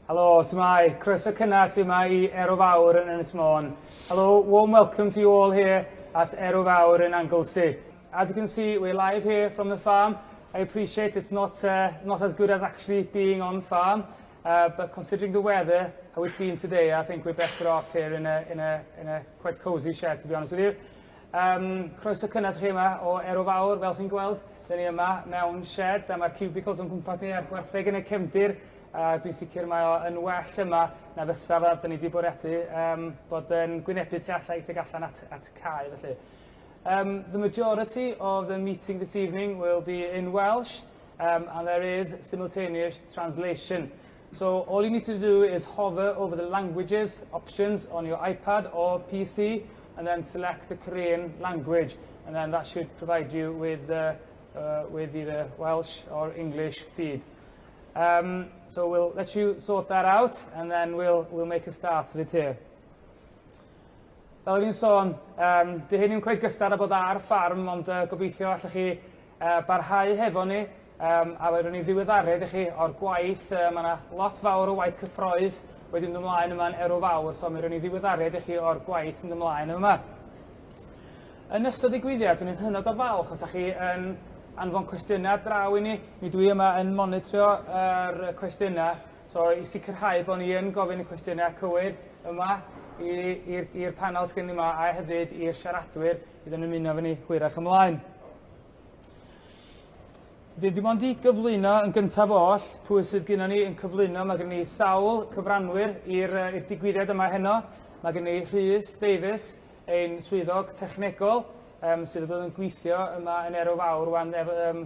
Hello, Smai. Croeso cynnes yma I Erw Fawr yn Ynys Môn. Hello, warm welcome to you all here at Erw Fawr in Anglesey. As you can see, we're live here from the farm. I appreciate it's not as good as actually being on farm, but considering the weather, how it's been today, I think we're better off here in a quite cosy shed, to be honest with you. Croeso cynnes chi yma o Erw Fawr, fel chi'n gweld. Dyn ni yma mewn shed, a mae'r cubicles yn gwmpas ni ar gwertheg yn y cefndir. Dwi'n sicr mae o yn well yma na fysa fel dyn ni wedi bwriadu bod yn gwynebu tu allan at cae. Felly. The majority of the meeting this evening will be in Welsh, and there is simultaneous translation. So all you need to do is hover over the languages options on your iPad or PC, and then select the Korean language, and then that should provide you with either Welsh or English feed. So we'll let you sort that out, and then we'll make a start of it here. Fel fi'n sôn, di hyn i'n cweith gystad a bod ar ffarm, ond gobeithio allwch chi barhau hefo ni, a wedyn ni ddiweddariad i chi o'r gwaith. Mae yna lot fawr o waith cyffroes wedi mynd ymlaen yma'n Erw Fawr, so mi rydyn ni ddiweddariad i chi o'r gwaith yn ymlaen yma. Yn ystod digwyddiad, dwi'n hynod o falch os ych chi yn anfon cwestiynau draw I ni. Mi dwi yma yn monitro cwestiynau, so I sicrhau bod ni yn gofyn y cwestiynau cywir yma i'r panel sgyn yma a hefyd i'r siaradwyr iddyn nhw'n ymuno efo ni hwyrach ymlaen. Dim ond I gyflwyno yn gyntaf oll pwy sydd gennym ni yn cyflwyno. Mae gen ni sawl cyfranwyr i'r digwyddiad yma heno. Mae gen ni Rhys Davies, ein swyddog technegol, sydd wedi bod yn gweithio yma yn Erw Fawr wan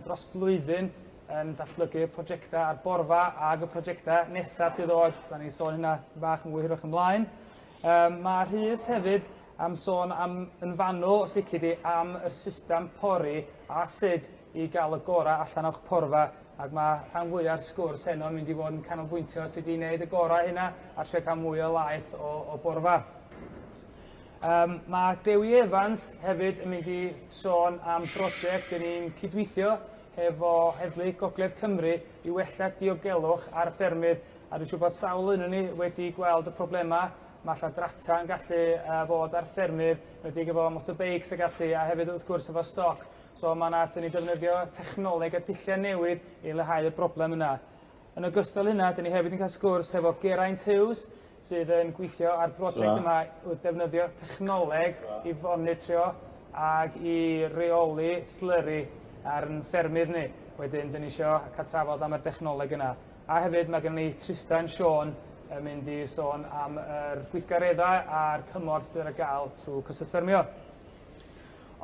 dros flwyddyn yn datblygu prosiectau ar borfa ag y prosiectau nesaf sydd oed. Da ni sôn hynna bach yn hwyrach ymlaen. Mae Rhys hefyd am sôn yn fanwl, os lici di, am yr system pori a sut I gael y gorau allan o'ch porfa. Ac mae rhan fwyaf sgwrs heno yn mynd I fod yn canolbwyntio sut I wneud y gorau hynna a trio cael mwy o laeth o borfa. Mae Dewi Evans hefyd yn mynd I sôn am brosiect yn ni'n cydweithio hefo Heddlu Gogledd Cymru I wella diogelwch ar ffermydd. A dwi'n siŵr bod sawl yn ni wedi gweld y problemau. Mae allan drata yn gallu fod ar ffermydd, wedi efo motorbikes ag ati, a hefyd wrth gwrs efo stoc. So mae yna dyn ni defnyddio technoleg a dulliau newydd I leihau y broblem yna. Yn ogystal hynna, dyn ni hefyd yn cael sgwrs efo Geraint Hughes, sydd yn gweithio ar brosiect yma wrth defnyddio technoleg I fonitrio ag I reoli slurry ar yn ffermydd ni. Wedyn, dyn ni eisiau cael trafod am y technoleg yna. A hefyd mae gen ni Tristan Siôn yn mynd I sôn am yr gweithgareddau a'r cymorth sydd ar gael trwy cyswllt ffermio.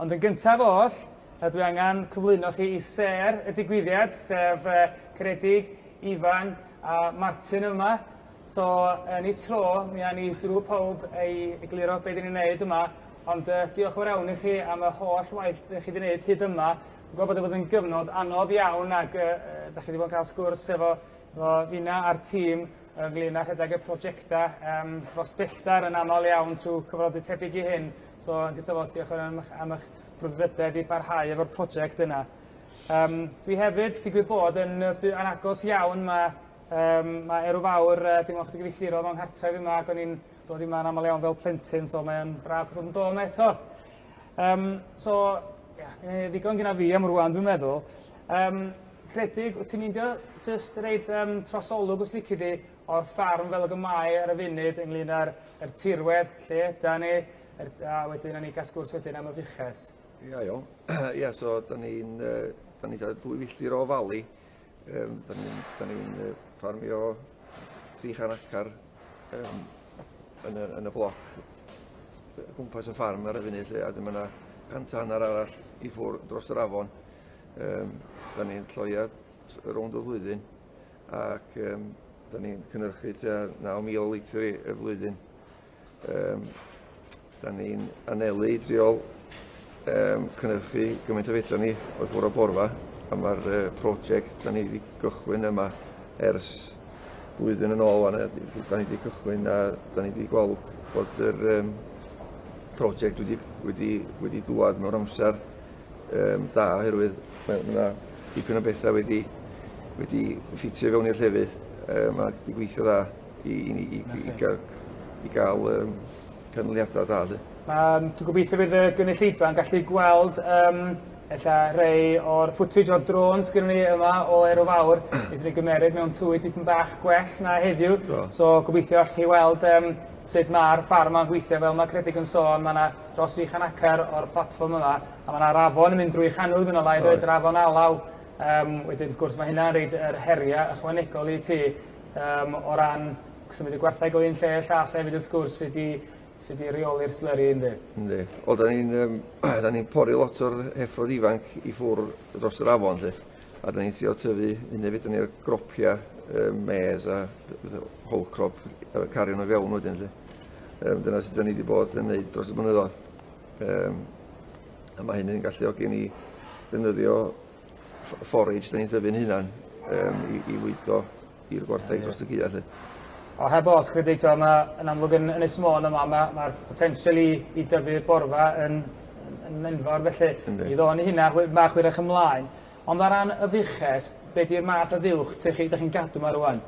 Ond yn gyntaf oll, dwi angen cyflwyno chi I ser y digwyddiad, sef Caredig, Ifan a Martin yma. So, yn ei tro, mi awn ni drwy pawb ei egluro beth ni'n ei wneud yma, ond diolch fawr iawn I chi am y holl waith chi wedi wneud hyd yma. Dwi'n gwybod bod yn gyfnod anodd iawn ac da chi wedi bod yn cael sgwrs efo finna a'r tîm ynglyn â rhedeg y prosiectau dros belltar yn aml iawn trwy cyfrodu tebyg I hyn. So, gyda fod diolch am eich brwdfrydedd I barhau efo'r prosiect yna. Dwi hefyd digwydd bod yn agos iawn. Mae Erw Fawr dim ond wedi gyfeilliro mewn hartref yma ac o'n i'n dod yma yn aml iawn fel plentyn, so mae'n braf bod yn dod yma eto. So, ddigon gyda fi am rwan, dwi'n meddwl. Caredig, wyt ti'n meindio jyst reid trosolwg os lici di o'r ffarm fel y gymau ar y funud ynglyn â'r tirwedd lle da ni, a wedyn ni gael sgwrs wedyn am y fuches. Ia, iawn. Ia, so da ni'n 2 filltir o falu. Da ni'n ffarmio 3 acre yn y bloc gwmpas y ffarm ar y funud lle, a dyma yna 100 arall I ffwr dros yr afon. Da ni'n lloiad rownd y flwyddyn ac da ni'n cynnyrchu tua 9,000 litr y flwyddyn. Da ni'n anelu driol cynnyrchu gymaint o fedra ni o'r ffwr o borfa a mae'r prosiect da ni wedi cychwyn yma ers blwyddyn yn ôl wan. Da ni wedi cychwyn a da ni wedi gweld bod yr prosiect wedi dŵad mewn amser da oherwydd mae yna dipyn o bethau wedi ffitio fewn i'r llefydd. Mae wedi gweithio dda i gael canlyniadau da. Dwi'n gobeithio bydd y gynulleidfa yn gallu gweld rhai o'r footage o drones gyda ni yma o Erw Fawr. Bydd ni'n gymeryd mewn twy dipyn bach gwell na heddiw. So gobeithio allwch chi weld sut mae'r ffarm yma'n gweithio fel mae Credig yn sôn. Mae yna dros 3 acre o'r platfform yma a mae yna rafon yn mynd drwy chanol yn o lai, does rafon alaw. Wedyn wrth gwrs mae hynna'n rhaid yr heria ychwanegol i ti o ran symud y gwartheg o un lle llall hefyd wrth gwrs sydd wedi reoli'r slurry ynddi. Ynddi. O, da ni'n pori lot o'r heffrod ifanc i ffwr dros yr afon, lle. A da ni'n trio tyfu, unne fydden ni'r gropia, mes a whole crop, cario nhw fewn wedyn, lle. Dyna sydd da ni wedi bod yn neud dros y blynyddoedd. A mae hynny'n galluogi ni ddefnyddio forage da ni'n tyfu'n hunan i wydo i'r gwartheg dros y gyda, lle. O heb os, Credig, yn amlwg yn Ynys Môn yma, mae'r potensial i dyfu'r borfa yn enfawr, felly i ddod i hynna bach hwyrach ymlaen. Ond ar ran y dduches, be di'r math o ddiwch ydych chi'n gadw yma rwan?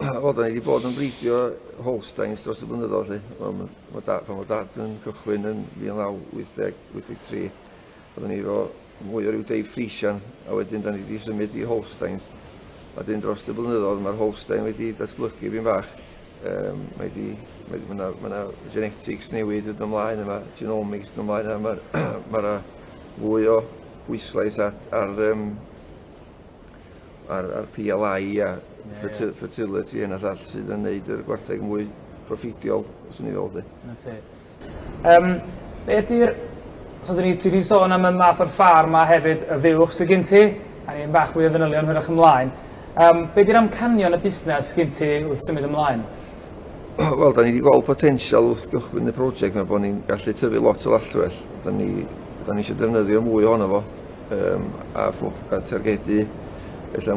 O, da ni wedi bod yn bridio Holsteins dros y blynyddoedd, lle. Pan o dad yn cychwyn yn 1983, oedden ni efo mwy o ryw Dave Frisian, a wedyn da ni wedi symud i Holsteins. A dyn dros y blynyddoedd, mae'r Holstein wedi datblygu fi'n bach. Mae yna genetics newid yn ymlaen, mae genomics yn ymlaen, mae'na fwy o bwyslais ar PLI a fertility yna llall sydd yn gwneud yr gwartheg mwy proffidiol, os yw'n ei fel di. Beth yw'r... So, ti wedi sôn am y math o'r ffarm a hefyd y fuwch sydd gen ti, a ni'n bach mwy o ddanylion hwyrach ymlaen. Be di'r amcanion y busnes gen ti wrth symud ymlaen? Wel, da ni wedi gweld potensial wrth gychwyn y prosiect yma bod ni'n gallu tyfu lot o allwell. Da ni eisiau defnyddio mwy ohono fo a targedu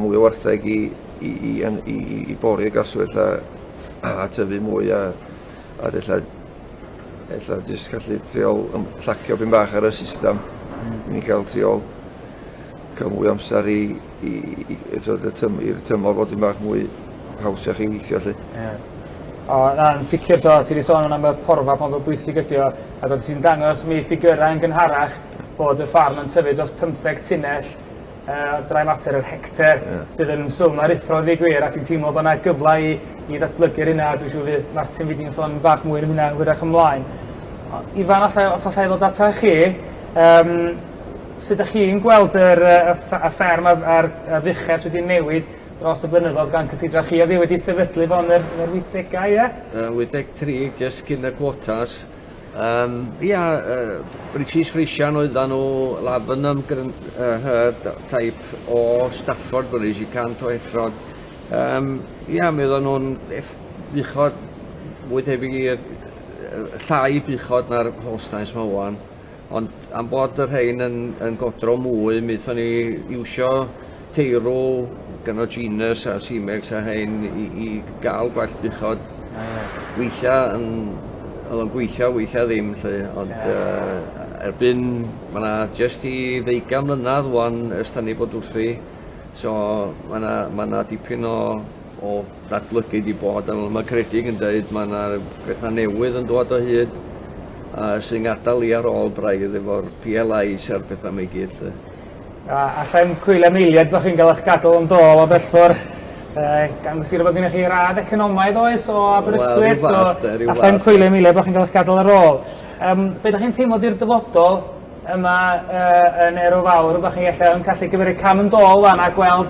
mwy o wartheg i bori y gaswell a tyfu mwy a jyst gallu triol llacio byn bach ar y system. Ni'n cael triol cael mwy amser i'r tymor fod yn bach mwy hawsach i weithio. Yn sicr, ti wedi sôn am y porfa pan fod bwysig ydi o, ac oedd ti'n dangos mi ffigurau yn gynharach bod y ffarm yn tyfu dros 15 tunnell drai mater yr hectar sydd yn swm ar uthrodd i gwir, a ti'n teimlo bod yna gyfle i ddatblygu'r hynna. Dwi'n siŵr fydd Martin wedi'n sôn bach mwy am hynna wyrach ymlaen. Ifan, os allai ddod ata chi, sut ydych chi'n gweld y fferm a'r dduches wedi newid dros y blynyddoedd gan cysidra chi oedd wedi sefydlu fo'n yr 80au, ie? 83, jyst cyn y quotas. British Frisian oedden nhw Lavenham type o Stafford Bridge i cant o effrod. Mi oedden nhw'n buchod mwy tebyg i'r llai buchod na'r Holsteins ma wan. Ond am bod yr rhain yn godro mwy, mi wnaethon ni iwsio teirw gan o Genus a Simex a rhain i gael gwell buchod. Weithiau oedd yn gweithio, weithiau ddim, ond erbyn mae yna jyst i 20 mlynedd wan ers da ni bod wrthi. So mae yna dipyn o datblygu di bod, a mae Credig yn dweud mae yna bethau newydd yn dod o hyd sy'n gadael i ar ôl braidd efo'r PLIs a'r bethau mae gyd. Allai'n cwylo eiliad bod chi'n cael eich gadael yn dol o bellfor. Gan gwsir bod gennych chi radd economaidd oes o Aberystwyth, so allai'n cwylo eiliad bod chi'n cael eich gadael ar ôl. Be ydych chi'n teimlo di'r dyfodol yma yn Erw Fawr, bod chi'n gallu gyferu cam yn dol fan a gweld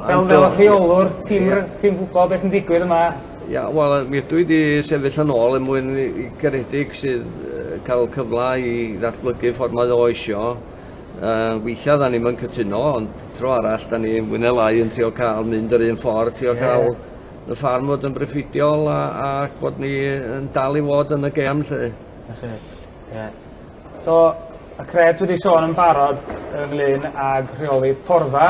fel rheolwr tîm ffwbol beth sy'n digwydd yma? Wel, mi ydw i wedi sefyll yn ôl yn mwyn i Garedig sydd cael cyfle i ddatblygu ffordd mae o eisio. Weithiau da ni'n cytuno, ond tro arall da ni mwy neu lai yn trio cael mynd yr un ffordd, trio cael y ffarm fod yn breffidiol a bod ni yn dal i fod yn y gem lle. So, y cred wedi sôn yn barod ynglyn ag rheolydd porfa,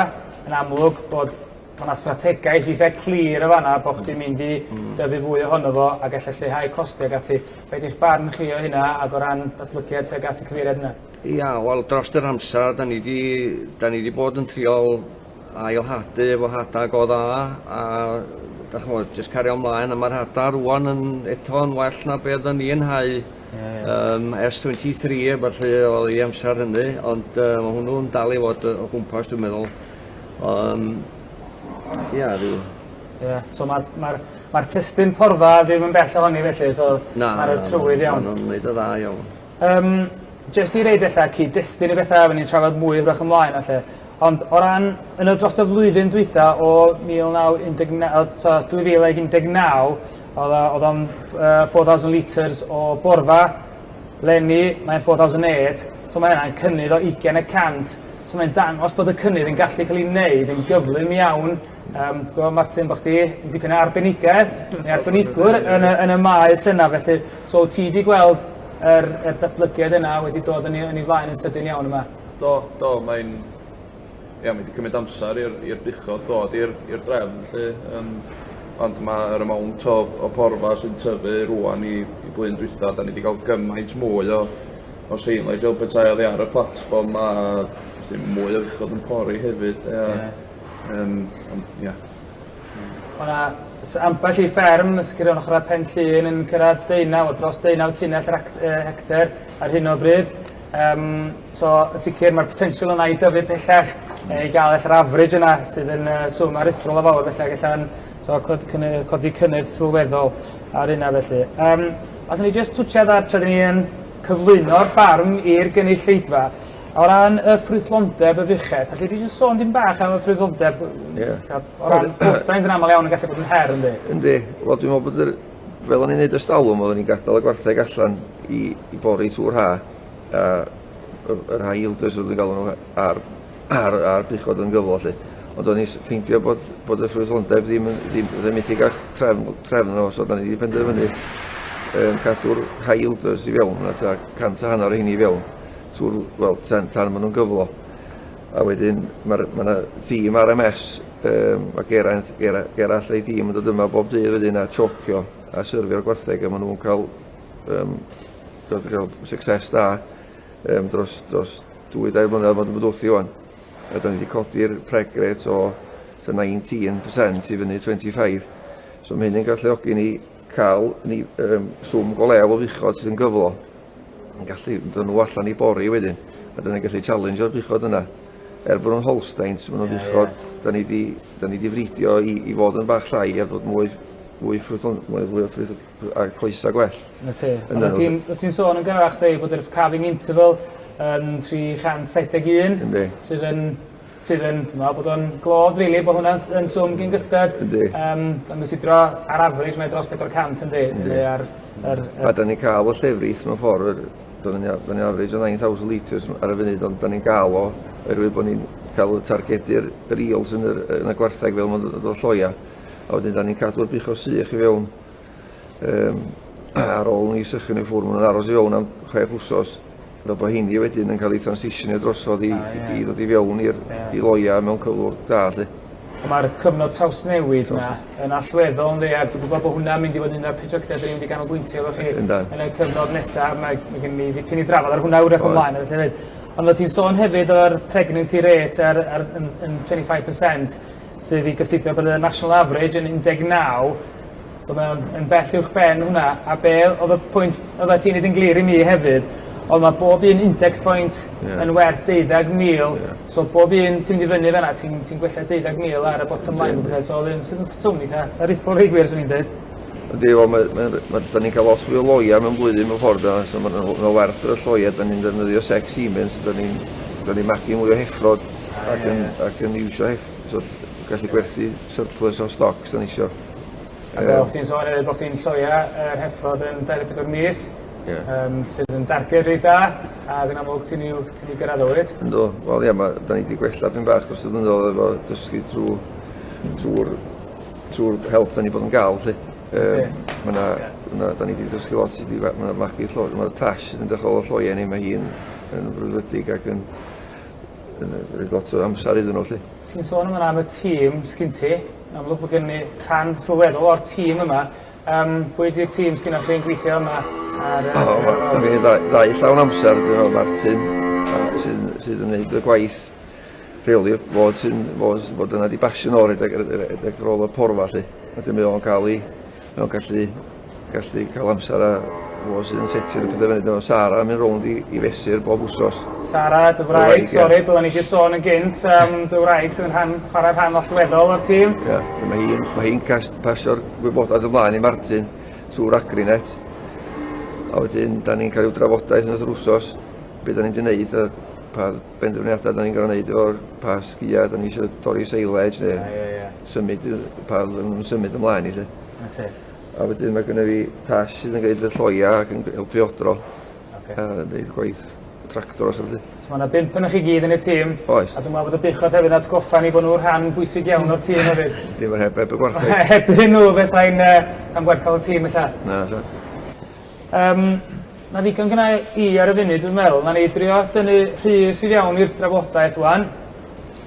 yn amlwg bod mae yna strategaeth eitha clir o fanna bod chdi'n mynd i dyfu fwy ohono fo a gallu lleihau costau ag ati. Be di'ch barn chi o hynna ag o ran datblygiad tuag at y cyfeiriad yna? Wel, dros yr amser, da ni di bod yn triol ailhadu efo hadag o dda a da chmod, jyst cario ymlaen, a mae'r hadar rwan yn eto'n well na be oedden ni yn hau ers 23, felly oedd i amser hynny, ond mae hwnnw'n dal i fod o gwmpas, dwi'n meddwl. So mae'r testyn porfa ddim yn bell ohoni felly, so mae'r trywydd iawn. Mae'n wneud o dda iawn. Jyst i reid allan, cyd-destun i bethau, fe ni'n trafod mwy wrach ymlaen allan. Ond o ran, yn y dros y flwyddyn dwytha o 2019, oedd o'n 4,000 litres o borfa, lenni, mae'n 4,008, so mae hynna'n cynnydd o 20%. So mae'n dangos bod y cynnydd yn gallu cael ei wneud yn gyflym iawn. Dwi'n gwybod, Martin, bod chdi yn dipyn o arbenigedd, neu arbenigwr yn y maes yna, felly, so ti wedi gweld yr datblygiad yna wedi dod yn ei flaen yn sydyn iawn yma? Do, mae'n... Ia, mae wedi cymryd amser i'r buchod dod i'r drefn, ond mae'r amount o porfa sy'n tyfu rwan i blwyddyn dwytha, da ni wedi cael gymaint mwy o seilage fel petai oddi ar y platfform a mwy o buchod yn pori hefyd. O'na ambell i fferm, gyda'r ochr Pen Llŷn yn cyrraedd 19 o dros 19 tunnell hectar ar hyn o bryd. So, yn sicr, mae'r potensial yna i dyfu pellach i gael eich average yna sydd yn swm aruthrol o fawr felly allan codi cynnydd sylweddol ar hynna felly. Os ni jyst twtsiad ar tra ni yn cyflwyno'r ffarm i'r gynulleidfa, o ran y ffrwythlondeb y fuches, allu di jyst sôn dim bach am y ffrwythlondeb? O ran postdains yn aml iawn yn gallu bod yn her, ynddi? Yndi, wel dwi'n meddwl bod fel o'n i'n neud y stalwm, oedden ni'n gadael y gwartheg allan i bori trwy'r ha, a yr high yielders oedd yn gael nhw ar buchod yn gyflo. Ond o'n i'n ffeindio bod y ffrwythlondeb ddim yn methu gael trefn nhw, so da ni wedi penderfynu cadw'r high yielders i fewn, a 150 o hynny i fewn, tan maen nhw'n gyflo. A wedyn mae yna tîm RMS, a Gerall ei tîm yn dod yma bob dydd wedyn a chocio a syrfio'r gwartheg, a maen nhw'n cael success da dros 2-3 blynedd bod yn bodwthi o'n. A da ni wedi codi'r preg rate o 19% i fyny 25. So mae hynny'n galluogi ni cael swm go lew o fuchod sydd yn gyflo. Yn gallu dod nhw allan i bori wedyn. A da ni'n gallu challenge o'r buchod yna. Bod nhw'n Holsteins, mae nhw'n buchod, da ni wedi fridio i fod yn bach llai a fod mwy ffrwyth a coesa gwell. Na ti. Ti'n sôn yn gyrrach dweud bod yr calving interval yn 371, sydd yn, dwi'n meddwl bod o'n glod, rili, bod hwnna'n swm gyn gystad. Yn gysidro ar average, mae dros 400 yndi. A da ni'n cael y llefrith mewn ffordd, da ni'n average o 9,000 litres ar y funud, ond da ni'n cael o, oherwydd bod ni'n cael targedu'r eels yn y gwartheg fel mae'n dod o lloia. A wedyn da ni'n cadw'r bucho sych i fewn ar ôl ni sychyn i ffwrdd, mae'n aros i fewn am 6 wsos. Fel bod hynny wedyn yn cael ei transitionio drosodd i ddod i fewn i loia mewn cyflwr da. Mae'r cyfnod trawsnewid yna yn allweddol, ynddi, a dwi'n gwybod bod hwnna'n mynd i fod yn un o'r projectau dyn ni'n mynd i ganolbwyntio efo chi yn y cyfnod nesaf. Mae gen i ddipyn i drafod ar hwnna wrach ymlaen. Ond ti'n sôn hefyd o'r pregnancy rate yn 25%, sydd i gysidro bod y national average yn 19, so mae'n bell uwch ben hwnna. A be oedd y pwynt, oedd ti'n neud yn glir i mi hefyd, ond mae bob un index point yn werth 12,000, so bob un ti'n mynd i fyny fan'na, ti'n gwella 12,000 ar y bottom line, so sydd yn ffwtwm eitha aruthrol rei gwir, swn i'n dweud. Ydy, da ni'n cael os fwy o loia mewn blwyddyn mewn ffordd, so mae'n werth yr loia, da ni'n defnyddio sex Siemens, da ni'n magu mwy o heffrod ac yn iwsio so gallu gwerthu surplus o stocks da ni isio. A fel ti'n sôn hefyd bod chi'n lloia yr heffrod yn 24 mis, sydd yn darged rei da, a yn amlwg ti'n i'w gyrraedd o wyd. Ynddo, wel ia, da ni wedi gwella pyn bach dros y blynyddoedd efo dysgu trwy'r help da ni bod yn gael. Da ni wedi dysgu lot sydd wedi magu lloi. Mae'r Tash sydd yn dechrau o lloia ni, mae hi'n brwydwydig ac yn rhaid lot o amser iddyn nhw. Ti'n sôn yma am y tîm sgyn ti, yn amlwg bod gen ni can sylweddol o'r tîm yma. Pwy ydy'r tîm sgyn o'ch chi'n gweithio yma? Mae ddau llawn amser, dwi'n meddwl Martin, sydd yn gwneud y gwaith rheoli fod yna di basio o'r edrych rôl y porfa. wedyn mae o'n gallu cael amser a fo sydd yn setio'r pethau fyny. Dyma Sara yn mynd rownd i fesur bob wsos. Sara, dy wraig, sori, dylen ni wedi sôn yn gynt, dy wraig sydd yn chwarae rhan allweddol o'r tîm. Ie, mae hi'n pasio'r gwybodaeth ymlaen i Martin trwy'r agrinet. A wedyn, da ni'n cael i'w drafodaeth yn yr wsos, beth da ni'n gwneud, a pa benderfyniadau da ni'n gorau wneud efo'r pa sgia, da ni eisiau dorri seilage neu symud ymlaen i lle. A wedyn mae gennym fi Tash sydd yn gwneud y lloia ac yn helpu odro. A gwneud gwaith tractor os ydw i. Mae yna 5 yn chi gyd yn y tîm. Oes. A dwi'n meddwl bod y bychod hefyd atgoffa ni bod nhw'n rhan bwysig iawn o'r tîm hefyd. Dim yn heb y gwartheg. Hebyn nhw fe sa'n gwerthol y tîm illa. Na, so. Na ddigon gyda i ar y funud dwi'n meddwl. Na ni drio dynnu Rhys i fewn i'r drafodaeth wan.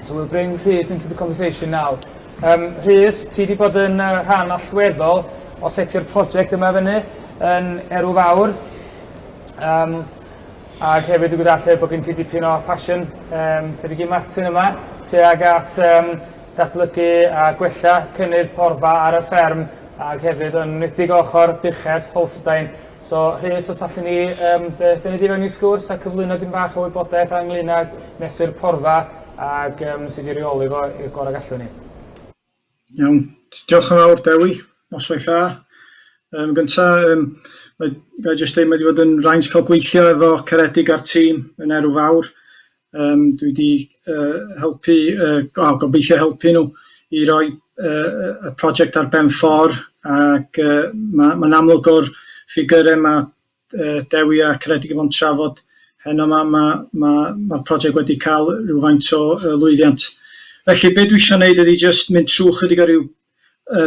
So we'll bring Rhys into the conversation now. Rhys, ti wedi bod yn rhan allweddol o setio'r prosiect yma fyny yn Erw Fawr. Ac hefyd dwi'n gwybod bod gen ti dipyn o passion tebyg i Martin yma tuag at datblygu a gwella cynnydd porfa ar y fferm ac hefyd yn nedig ochr buches Holstein. So Rhys, os allwn ni dynnu di fewn i sgwrs a cyflwyno dim bach o wybodaeth ynglyn ag mesur porfa ac sydd i reoli fo i'r gorau gallwn ni. Iawn, diolch yn fawr Dewi, noswaith dda. Gynta, gael jyst dweud mae wedi bod yn rhaid cael gweithio efo Caredig ar tîm yn Erw Fawr. Dwi wedi gobeithio helpu nhw i roi y prosiect ar ben ffordd ac mae'n amlwg o'r ffigurau mae Dewi a Caredig yn trafod heno mae'r prosiect wedi cael rhywfaint o lwyddiant. Felly be dwi eisiau gwneud ydy jyst mynd trwy chydig o ryw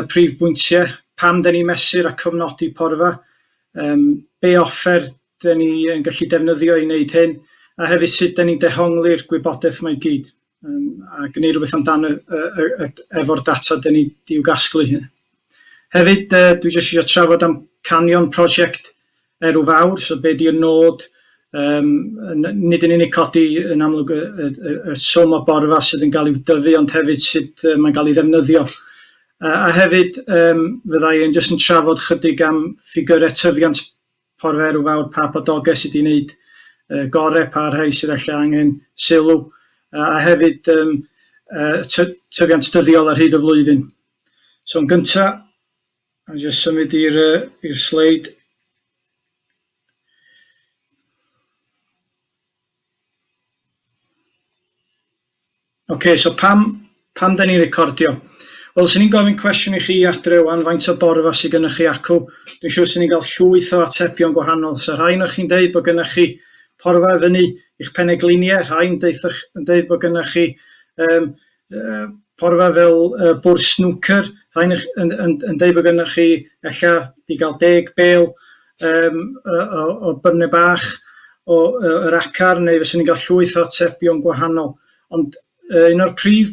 prif bwyntiau, pam da ni mesur a cyfnodi porfa, be offer da ni yn gallu defnyddio i wneud hyn, a hefyd sut da ni'n dehongli'r gwybodaeth mae i gyd, a gwneud rhywbeth amdano efo'r data da ni i'w gasglu. Hefyd, dwi jyst eisiau trafod am canion prosiect Erw Fawr, so be di'r nod, nid yn unig codi yn amlwg y swm o borfa sydd yn cael i'w dyfu, ond hefyd sut mae'n cael ei ddefnyddio. A hefyd, fyddai yn jyst yn trafod chydig am ffigurau tyfiant porfa Erw Fawr, pa bodogau sydd wedi gwneud gorau, pa rhai sydd allan angen sylw, a hefyd tyfiant dyddiol ar hyd y flwyddyn. So yn gyntaf, a jyst symud i'r sleid. So pam da ni'n recordio? Wel, sy'n ni'n gofyn cwestiwn i chi adre wan, faint o borfa sydd gennych chi acw. Dwi'n siŵr sy'n ni'n cael llwyth o atebion gwahanol. So rhain o'ch chi'n deud bod gennych chi porfa fyny i'ch penegliniau, rhain yn deud bod gennych chi porfa fel bwrs snooker, rhain yn deud bod gennych chi ella i gael 10 bel o byrnau bach o'r acar, neu fyddwn ni'n cael llwyth o atebion gwahanol. Ond un o'r prif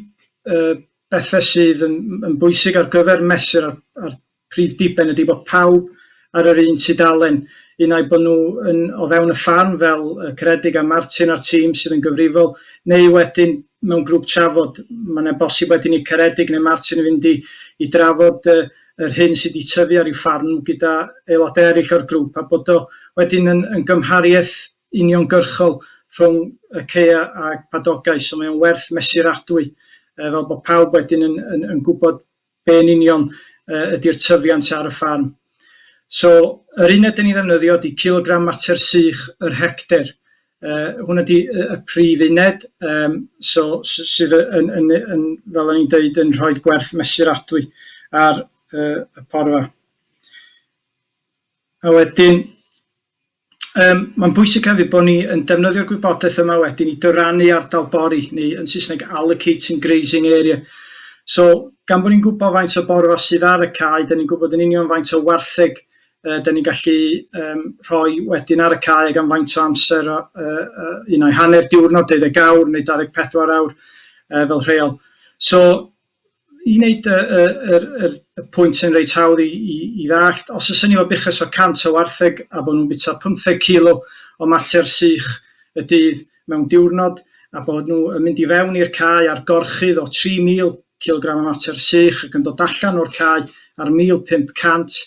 bethau sydd yn bwysig ar gyfer mesur a'r prif diben ydy bod pawb ar yr un tudalen. Un ai bod nhw o fewn y ffarm fel Caredig a Martin a'r tîm sydd yn gyfrifol, neu wedyn mewn grŵp trafod. Mae'n bosib wedyn i Caredig neu Martin yn fynd i drafod yr hyn sydd wedi tyfu ar ei ffarm gyda aelodau eraill o'r grŵp, a bod o wedyn yn gymhariaeth uniongyrchol rhwng y ceia a padogau, so mae'n werth mesuradwy, fel bod pawb wedyn yn gwybod be'n union ydy'r tyfiant ar y ffarm. So, yr uned da ni ddefnyddio ydy kilogram mater sych yr hectar. Hwna ydy y prif uned, sydd fel ni'n dweud, yn rhoi gwerth mesuradwy ar y porfa. A wedyn, mae'n bwysig hefyd bod ni yn defnyddio'r gwybodaeth yma wedyn i dyrannu ardal bori, neu yn Saesneg allocating grazing area. So, gan bod ni'n gwybod faint o borfa sydd ar y cae, da ni'n gwybod yn union faint o wartheg da ni'n gallu rhoi wedyn ar y cae gan faint o amser un ai hanner diwrnod, 12 awr neu 24 awr fel rheol. So, i wneud y pwynt yn reit hawdd i ddallt, os ys ni fo bychus o 100 o wartheg a bod nhw'n bita 15 kilo o mater sych y dydd mewn diwrnod, a bod nhw yn mynd i fewn i'r cae ar gorchydd o 3,000 kg o mater sych ac yn dod allan o'r cae ar 1,500.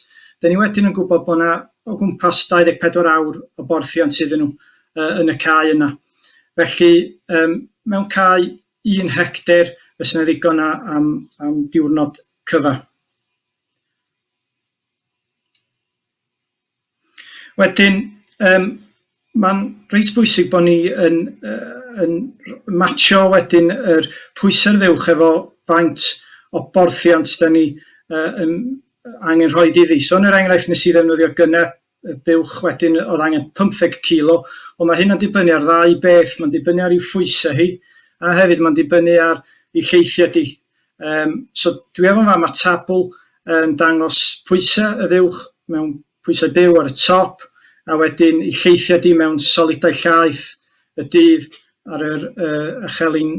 Da ni wedyn yn gwybod bod yna o gwmpas 24 awr o borthiant iddyn nhw yn y cae yna. Felly, mewn cae 1 hectar, fes yna ddigon am diwrnod cyfa. Wedyn, mae'n reit bwysig bod ni yn matcho wedyn yr pwysau'r fuwch efo faint o borthiant da ni angen rhoi iddi. So, yn yr enghraifft nes I ddefnyddio gynne buwch wedyn oedd angen 15 kilo, ond mae hyn yn dibynnu ar ddau beth. Mae'n dibynnu ar i'w phwysau hi, a hefyd mae'n dibynnu ar ei lleithiau di. So, dwi efo fa mae tabl yn dangos pwysau y fuwch mewn pwysau byw ar y top, a wedyn ei lleithiau di mewn solidau llaeth y dydd ar yr ychelin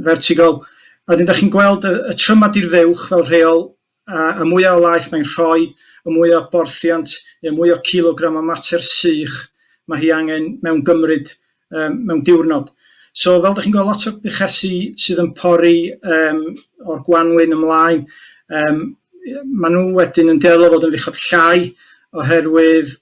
vertigol. A wedyn, da chi'n gweld y trymad i'r fuwch fel rheol, a mwy o laeth mae'n rhoi, y mwy o borthiant, neu mwy o kilogram o mater sych mae hi angen mewn gymryd mewn diwrnod. So, fel da chi'n gweld lot o buchesu sydd yn pori o'r Gwanwyn ymlaen, maen nhw wedyn yn delo fod yn fuchod llai, oherwydd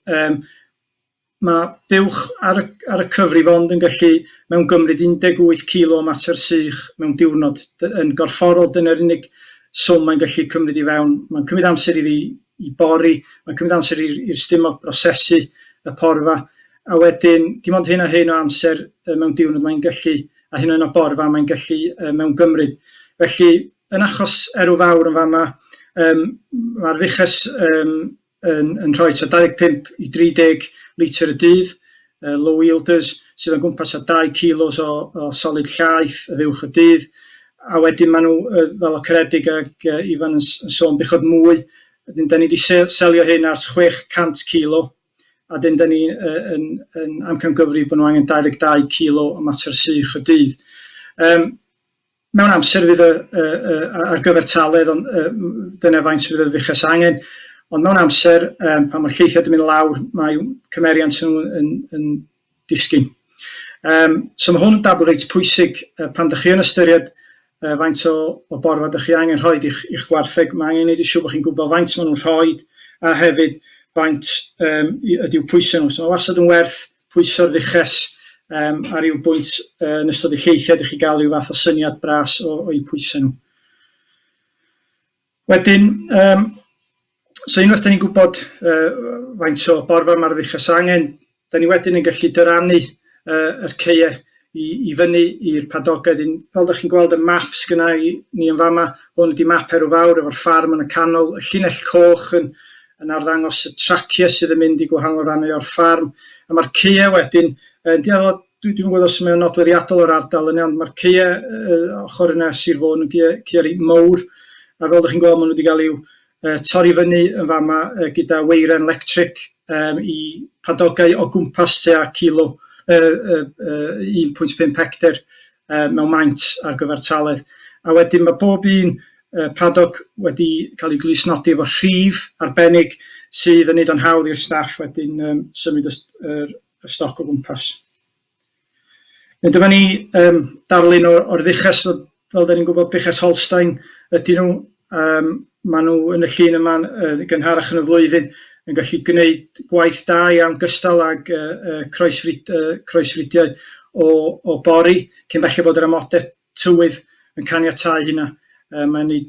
mae buwch ar y cyfrif ond yn gallu mewn gymryd 18 kilo o mater sych mewn diwrnod. Yn gorfforol, dyna'r unig swm mae'n gallu cymryd I fewn. Mae'n cymryd amser I bori, mae'n cymryd amser i'r stumog brosesu y porfa, a wedyn, dim ond hyn a hyn o amser mewn diwrnod mae'n gallu, a hyn o'n o borfa mae'n gallu mewn gymryd. Felly, yn achos Erw Fawr yn fama, mae'r fuches yn rhoi 25 I 30 litr y dydd, low yielders, sydd yn gwmpas o 2 kilos o solid llaeth y fuwch y dydd, a wedyn maen nhw, fel o Caredig ac Ifan yn sôn bychod mwy, wedyn da ni wedi selio hyn ar 600 kilo, a dyn da ni yn amcangyfrif bod nhw angen 22 kilo o mater sych y dydd. Mewn amser fydd ar gyfer taledd, dyna faint fydd y fuches angen, ond mewn amser, pan mae'r lleithiau yn mynd lawr, mae cymeriant yn disgyn. So mae hwn yn dabl reit pwysig pan ydych chi yn ystyried faint o borfa ydych chi angen rhoi i'ch gwartheg. Mae angen neud I siŵr bod chi'n gwybod faint maen nhw'n rhoi, a hefyd faint ydyw pwysau nhw. So mae wastad yn werth pwyso'r fuches ar ryw bwynt yn ystod I lleithiau ydych chi gael ryw fath o syniad bras o'i pwysau nhw. Wedyn, so unwaith da ni'n gwybod faint o borfa mae'r fuches angen, da ni wedyn yn gallu dyrannu yr ceie I fyny i'r padogau. Fel da chi'n gweld y maps gyda ni yn fama, hwn ydi map Erw Fawr efo'r ffarm yn y canol, y llinell coch yn arddangos y traciau sydd yn mynd I gwahanol rannau o'r ffarm, a mae'r ceie wedyn, dwi'n gwybod os mae'n nodweddiadol o'r ardal yn iawn, mae'r ceie ochr yna Sir Fôn yn ceir mowr, a fel da chi'n gweld maen nhw wedi cael i'w torri fyny yn fama gyda weiren electric I padogau o gwmpas tua kilo 1,5 hectar mewn maint ar gyfer taledd. A wedyn mae bob un padog wedi cael ei glusnodi efo rhif arbennig sydd yn neud o'n hawdd i'r staff wedyn symud y stoc o gwmpas. Dyma ni darlun o'r dduches, fel da ni'n gwybod buches Holstein ydyn nhw. Maen nhw yn y llun yma gynharach yn y flwyddyn yn gallu gwneud gwaith da iawn gystal ag croesfridiau o bori, cyn felly bod yr amodau tywydd yn caniatáu hynna. Mae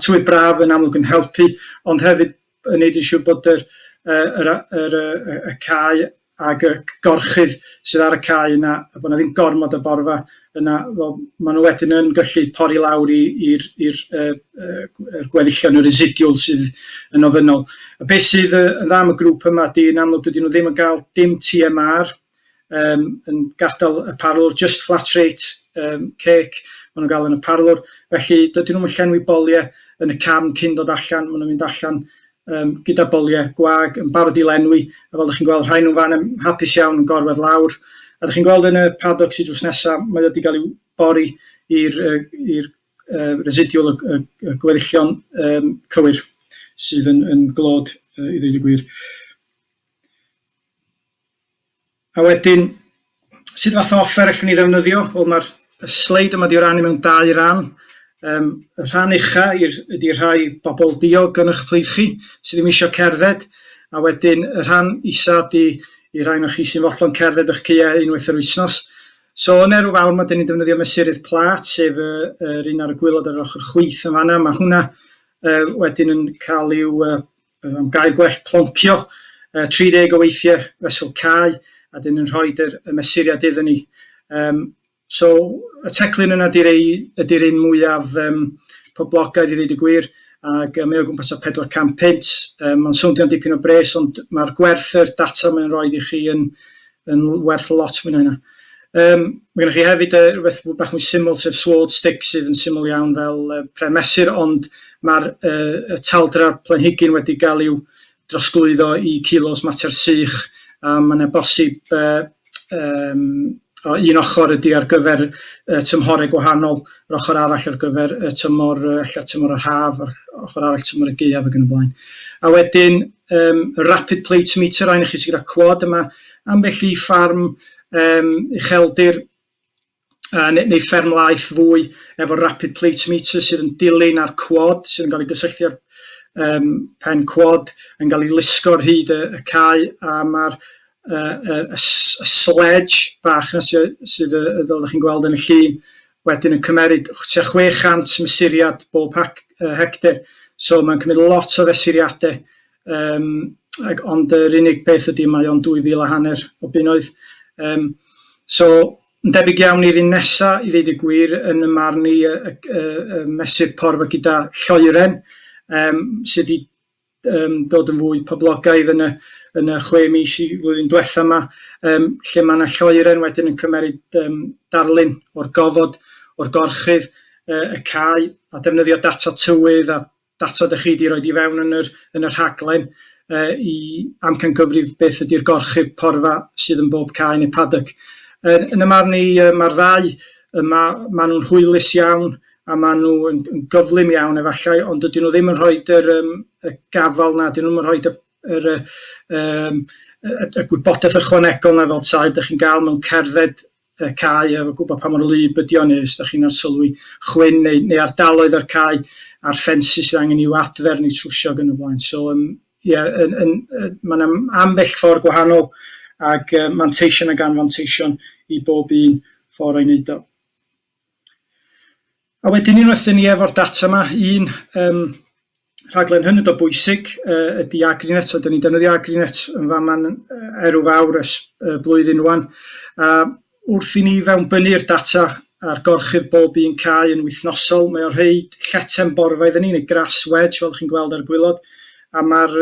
tywydd braf yn amlwg yn helpu, ond hefyd yn neud yn siŵr bod y cae ag y gorchydd sydd ar y cae yna, a bod yna ddim gormod o borfa yna, maen nhw wedyn yn gallu pori lawr i'r gweddill y residual sydd yn ofynol. A beth sydd yn dda am y grŵp yma ydy yn amlwg dydyn nhw ddim yn cael dim TMR yn gadael y parlwr, just flat rate cake maen nhw'n cael yn y parlwr, felly dydyn nhw'n llenwi boliau yn y cam cyn dod allan, maen nhw'n mynd allan gyda boliau gwag yn barod I lenwi, a fel ydych chi'n gweld rhain nhw'n fan yn hapus iawn yn gorwedd lawr. A ydych chi'n gweld yn y paddock sydd drws nesaf, mae wedi cael ei bori i'r residual y gweddillion cywir sydd yn glod I ddweud y gwir. A wedyn, sut fath o offer allwn ni ddefnyddio? Wel, mae'r sleid yma wedi rannu mewn 2 ran. Y rhan ucha ydy rhai bobl diog yn eich plith chi sydd ddim eisiau cerdded, a wedyn y rhan isa ydy i rhain o'ch chi sy'n follon cerdded eich cia unwaith yr wythnos. So yn Erw Fawr mae dyn ni'n defnyddio mesurydd plat, sef yr un ar y gwylod ar ochr chwith yn fanna. Mae hwnna wedyn yn cael i'w am gael gwell ploncio 30 o weithiau fesol cae, a dyn nhw'n rhoi y mesuriad iddyn ni. So, y teclyn yna ydy'r un mwyaf poblogaidd i ddweud y gwir, ac mae o gwmpas o 400 punt. Mae'n swnio'n dipyn o bres, ond mae'r gwerth yr data mae'n rhoi i chi yn werth lot mwy na hynna. Mae gennych chi hefyd rhywbeth bach mwy syml, sef sword stick sydd yn syml iawn fel premesur, ond mae'r taldra'r planhigyn wedi cael i'w drosglwyddo i kilos mater sych. Mae'n bosib un ochr ydy ar gyfer tymhorau gwahanol, yr ochr arall ar gyfer tymor yr haf, ochr arall tymor y gaeaf ac yn y blaen. A wedyn, y rapid plate meter, ein chi sydd gyda quad yma, ambell i ffarm ucheldir neu fferm laeth fwy efo rapid plate meter sydd yn dilyn ar quad, sydd yn cael ei gysylltu ar pen quad, yn cael ei lusgo'r hyd y cae, a mae'r y sledge bach na sydd fel chi'n gweld yn y llun wedyn yn cymeryd 600 mesuriad bob hectar, so mae'n cymryd lot o fesuriadau, ond yr unig beth ydy mae o'n 2,500 o bunnoedd. So yn debyg iawn i'r un nesaf i ddweud y gwir yn y marn i mesur porfa gyda lloeren sydd wedi dod yn fwy poblogaidd yn y 6 mis i flwyddyn diwetha yma, lle mae yna lloeren wedyn yn cymeryd darlun o'r gofod, o'r gorchydd, y cae, a defnyddio data tywydd a data ydych chi wedi rhoi i fewn yn yr rhaglen i amcangyfrif beth ydy'r gorchydd porfa sydd yn bob cae neu paddock. Yn y marn i mae'r ddau, mae nhw'n hwylus iawn a mae nhw yn gyflym iawn efallai, ond dydyn nhw ddim yn rhoi y gafal na, dydyn nhw'n rhoi y gwybodaeth ychwanegol na fel tai ydych chi'n gael mewn cerdded cae efo gwybod pa mor wlyb ydi o, neu os ydych chi'n sylwi chwyn neu ardaloedd o'r cae a'r ffensi sydd angen i'w adfer neu trwsio ac yn y blaen. So, mae'n ambell ffordd gwahanol ac manteision ac anfanteision i bob un ffordd o'i wneud o. A wedyn unwaith ni efo'r data yma, rhaglen hynny o bwysig ydy Agrinet, a dyn ni'n defnyddio Agrinet yn fama'n Erw Fawr ers blwyddyn rwan. Wrth i ni fewnbynnu'r data ar gorchydd bob un cae yn wythnosol, mae o'r rhoi lletem borfa iddyn ni, neu grass wedge, fel chi'n gweld ar gwylod, a mae'r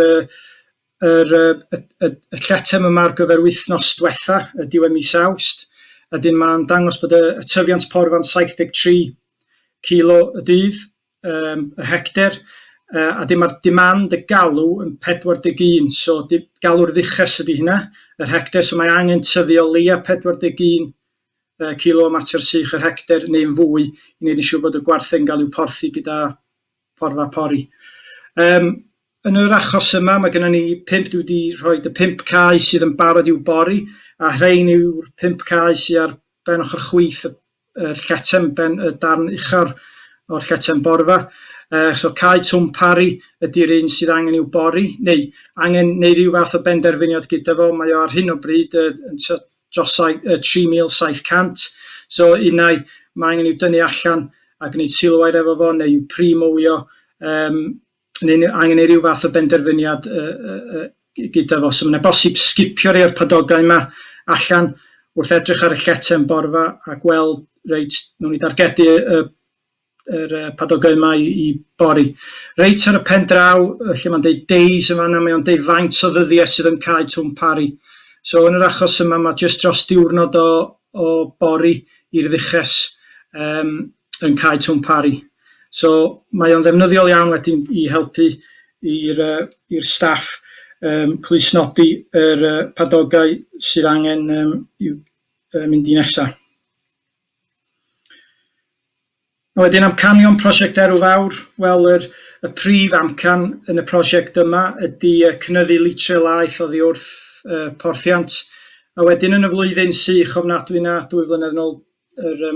lletem yma ar gyfer wythnos diwetha, diwedd mis Awst, a dyn mae'n dangos bod y tyfiant porfa'n 73 kilo y dydd, y hectar, a dim mae'r demand y galw yn 41, so galw'r ddiches ydy hynna, yr hectar, so mae angen tyfu o leia 41 kilo o mater sych yr hectar neu'n fwy i wneud yn siŵr bod y gwarthau'n cael i'w porthi gyda porfa pori. Yn yr achos yma, mae gennym ni 5, dwi wedi rhoi y 5 cae sydd yn barod i'w bori, a rhain yw'r 5 cae sydd ar ben ochr chwith y lletem, y darn uchaf o'r lletem borfa. So cae twm pari ydy'r un sydd angen i'w bori, neu angen neu rhyw fath o benderfyniad gyda fo. Mae o ar hyn o bryd yn dros 3,700. So unau mae angen i'w dynnu allan a gwneud silwair efo fo, neu i'w primowio, neu angen ei ryw fath o benderfyniad gyda fo. So mae'n bosib sgipio rhai'r padogau yma allan wrth edrych ar y lletem borfa a gweld reit, nhw'n i dargedu yr padogau yma i bori. Reit ar y pen draw, lle mae'n deud days yma, mae o'n deud faint o ddyddiau sydd yn cae twm pari. So yn yr achos yma, mae jyst dros diwrnod o bori i'r ddiches yn cae twm pari. So mae o'n ddefnyddiol iawn wedyn i helpu i'r staff clusnodi yr padogau sydd angen i'w mynd i nesaf. Wedyn amcanion prosiect Erw Fawr, wel y prif amcan yn y prosiect yma ydy cynyddu litrau laeth oddi wrth porthiant, a wedyn yn y flwyddyn sych ofnadwy na 2 flynedd yn ôl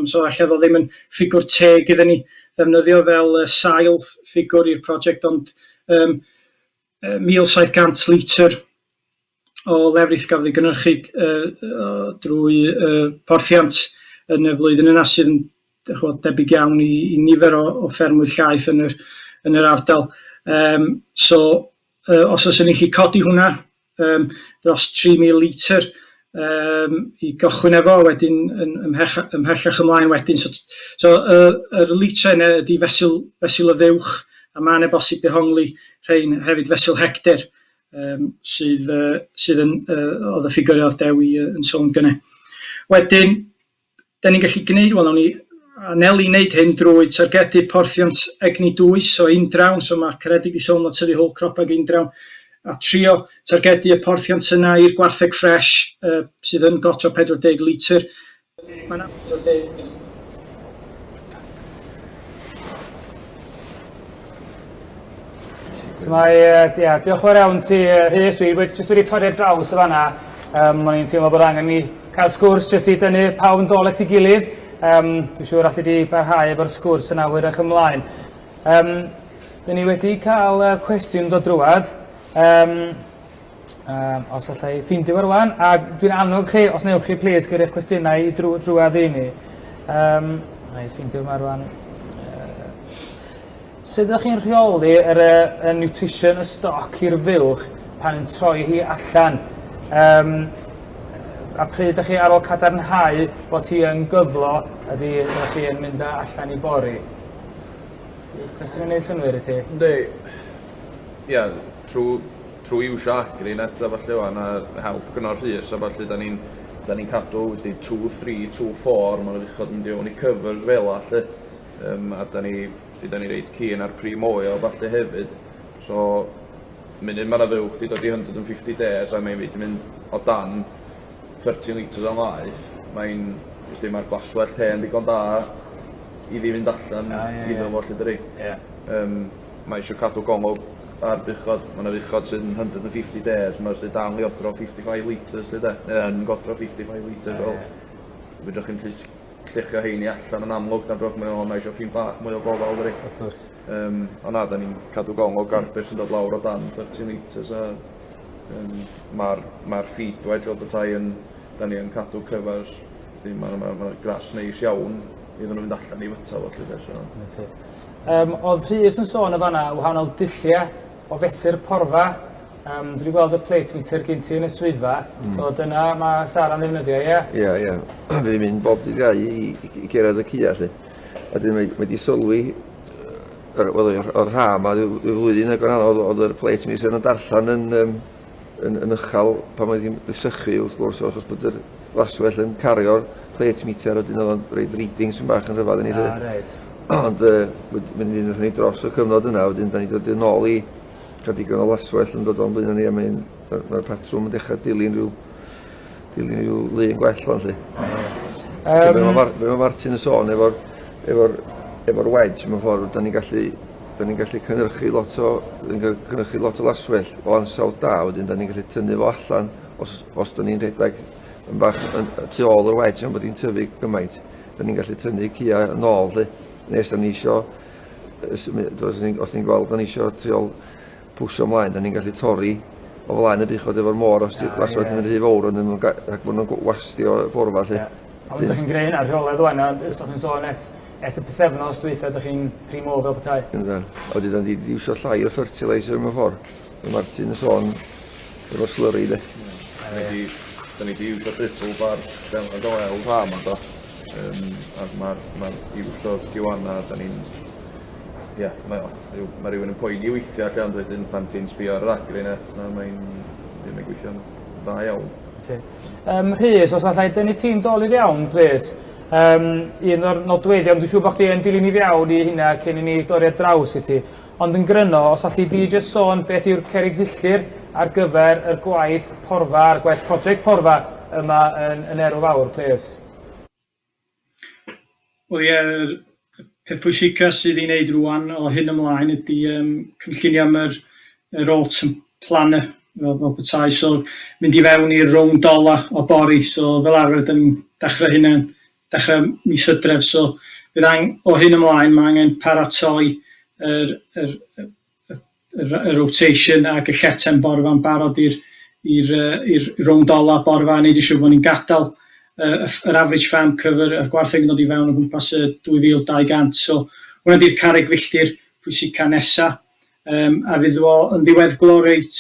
so allan ddo ddim yn ffigwr teg iddyn ni ddefnyddio fel sail ffigwr i'r prosiect, ond 1,700 litr o lefrith gafodd ei gynhyrchu drwy porthiant yn y flwyddyn yna sydd yn debyg iawn i nifer o ffermwyr llaeth yn yr ardal. Os oes ni'n gallu codi hwnna dros 3,000 litr i gychwyn efo, wedyn ymhellach ymlaen wedyn. Yr litrau yna ydy fesul y fuwch, a mae yna bosib dehongli rhain hefyd fesul hectar, sydd yn oedd y ffigwr oedd Dewi yn sôn gynnau. Wedyn, da ni'n gallu gwneud, wel, ni anelu wneud hyn drwy targedu porthiant egni dwys o undrawn, so mae Caredig i sôn o tyfu whole crop ag undrawn, a trio targedu y porthiant yna i'r gwartheg ffres sydd yn gotio 40 litr. Mae'n diolch yn fawr iawn ti, Rhys. Dwi wedi torri'r draws y fanna. O'n i'n teimlo bod angen ni cael sgwrs jyst i dynnu pawb yn dol at ei gilydd. Dwi'n siŵr allu di barhau efo'r sgwrs yna hwyrach ymlaen. Dyn ni wedi cael cwestiwn dod drwad. Os allai ffeindio fo rwan, a dwi'n annog chi, os newch chi plis gyrru'ch cwestiynau i drwad i ni. Allai ffeindio yma rwan. Sut ydych chi'n rheoli y nutrition y stoc i'r fylch pan yn troi hi allan? A pryd ydych chi ar ôl cadarnhau bod hi yn gyflo ydy ydych chi yn mynd allan i bori? Cwestiwn yn ei synwyr i ti? Ynddi, ia, trwy iwsio agri net a falle wan a help gynnor Rhys a falle da ni'n cadw 2, 3, 2, 4, mae'n ddechrau mynd i o'n i cyfers fel a lle. A da ni reid cyn ar prim oil falle hefyd. So, munud mae'r fywch di dod i 150 days a mae'n mynd o dan 30 litr o'n laeth. Mae'r glaswell hen digon da i ddim fynd allan iddo fo lle dyri. Mae eisiau cadw gongol ar buchod, mae'n buchod sy'n 150 days, mae'n sy'n dan liodro 55 litres, yn godro 55 litres. Fydwch chi'n lluchio heini allan yn amlwg na drwch mae eisiau ffyn bach mwy o gofal dyri. Ond na, da ni'n cadw gongol garbus sy'n dod lawr o dan 30 litres. Mae'r feed wedge o tai da ni yn cadw cyfers. Mae'r gras neis iawn iddyn nhw'n mynd allan i fyta fo. Oedd Rhys yn sôn y fanna wahanol dulliau o fesur porfa. Dwi wedi gweld y plate meter gyn ti yn y swyddfa, so dyna mae Sara'n ddefnyddio, ie? Ie. Fi'n mynd bob dydd gau i gerdded y cia, lle. A dyn mae wedi sylwi o'r rha yma, y flwyddyn ag o'n anodd oedd yr plate meter yn darllan yn uchel pan mae wedi'i sychu wrth gwrs, achos bod yr laswell yn cario'r plate meter, a dyn oedd o'n reid readings yn bach yn rhyfedd yn ei ddweud. Ond mynd ni dros y cyfnod yna, wedyn da ni dod yn ôl i cael digon o laswell yn dod o'n blaen ni, a mae'r patrwm yn dechrau dilyn rhyw lun gwell fan lle. Fe mae Martin yn sôn efo'r wedge mewn ffordd, da ni'n gallu cynhyrchu lot o laswell o ansawdd da, wedyn da ni'n gallu tynnu fo allan os da ni'n rhedeg yn bach tu ôl yr wedge am bod hi'n tyfu gymaint. Da ni'n gallu tynnu cia yn ôl lle, nes da ni isio, os ni'n gweld da ni isio triol pwsio ymlaen, da ni'n gallu torri o flaen y buchod efo'r môr os di'r glaswell yn mynd rhy fawr rhaid bod nhw'n wastio porfa lle. A ydych chi'n greu yna rheoledd o'n os chi'n sôn es y pethefnos dweithio ydych chi'n primo fel petai? A wedi da ni wedi iwsio llai o fertiliser mewn ffordd. Martin yn sôn efo'r slurry de. Da ni wedi iwsio brittle bar fel oel rha yma do. A mae'r iwsio giwana, da ni'n mae rhywun yn poeni weithio allan wedyn pan ti'n sbio ar yr agri net na mae'n gweithio'n dda iawn. Rhys, os allai dynnu ti'n dolydd iawn, plis. Un o'r nodweddion, dwi'n siŵr bod chdi yn dilyn i fewn i hynna cyn i ni dorri draws i ti. Ond yn gryno, os allai di just sôn beth yw'r cerig filltir ar gyfer y gwaith porfa, ar gwaith prosiect porfa yma yn Erw Fawr, plis. Wel ie, peth pwysica sydd i wneud rwan o hyn ymlaen ydy cynllunio am yr autumn planner fel petai, so mynd i fewn i'r rownd ola o bori, so fel arfer da ni'n dechrau hynna dechrau mis Hydref, so bydd o hyn ymlaen mae angen paratoi y rotation ac y lleten borfa'n barod i'r rownd ola borfa, a neud yn siŵr bod ni'n gadael yr average farm cover, y gwartheg yn dod i fewn o gwmpas y 2200, so hwnna di'r carreg filltir pwysica nesa, a fydd o yn ddiweddglo reit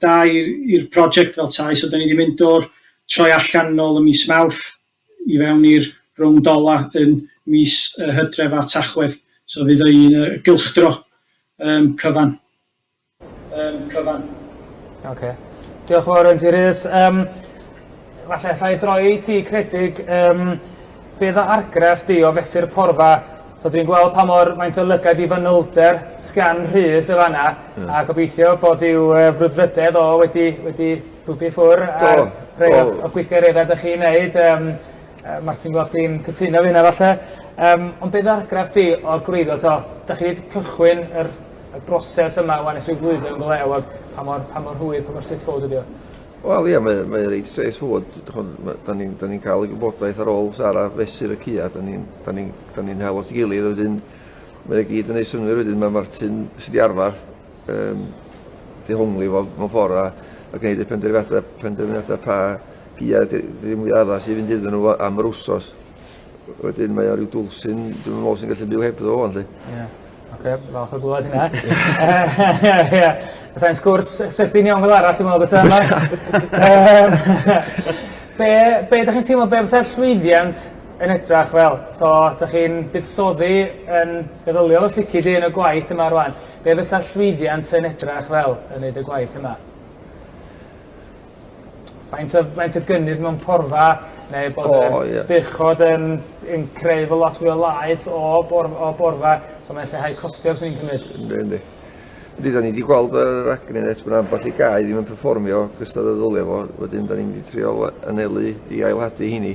da i'r prosiect fel tai, so da ni wedi mynd o'r troi allan nôl y mis Mawrth i fewn i'r rownd ola yn mis Hydref a Tachwedd, so fydd o'n gylchdro cyfan. Okay. Diolch yn fawr yn Rhys. Falle allai droi i ti Credig, beth o argraff di o fesur porfa? So dwi'n gweld pa mor maint o lygad i fanylder sgan Rhys y fanna, a gobeithio bod i'w frwdfrydedd o wedi bwbio ffwr ar rhai o gweithgareddau ydych chi'n neud. Martin, gweld ti'n cytuno fi hynna falle. Ond beth argraff di o'r gwreiddio to? Dych chi wedi cychwyn y broses yma wan ys yw blwyddyn yn golew, pa mor hwyr, pa mor straightforward ydi o? Wel ie, mae'n reit straightforward. Da ni'n cael y gwybodaeth ar ôl Sara fesur y cia, da ni'n hel at ei gilydd, wedyn mae'n gyd yn ei synwyr, wedyn mae Martin sydd wedi arfer dehongli fo mewn ffordd a gwneud y penderfyniadau pa gia ddim mwy addas i fynd iddyn nhw am yr wsos. Wedyn mae o ryw dwlsyn, dwi'n meddwl sy'n gallu byw heb ddo o'n lle. Oce, falch o glwad hynna. Sa'n sgwrs sydyn iawn fel arall, dwi'n meddwl beth yma. Be ydych chi'n teimlo, be fysa'r llwyddiant yn edrach fel? So, ydych chi'n buddsoddi yn feddyliol os lici di yn y gwaith yma rwan. Be fysa'r llwyddiant yn edrach fel yn neud y gwaith yma? Faint o gynnydd mewn porfa, neu bod y bychod yn creu fel lot fwy o laeth o borfa, so mae'n lleihau costio os ni'n cymryd? Ynddi. Da ni wedi gweld yr acne nes bod ambell i gau ddim yn perfformio gystod y ddylio fo, wedyn da ni'n wedi trio anelu i ailhadu hini.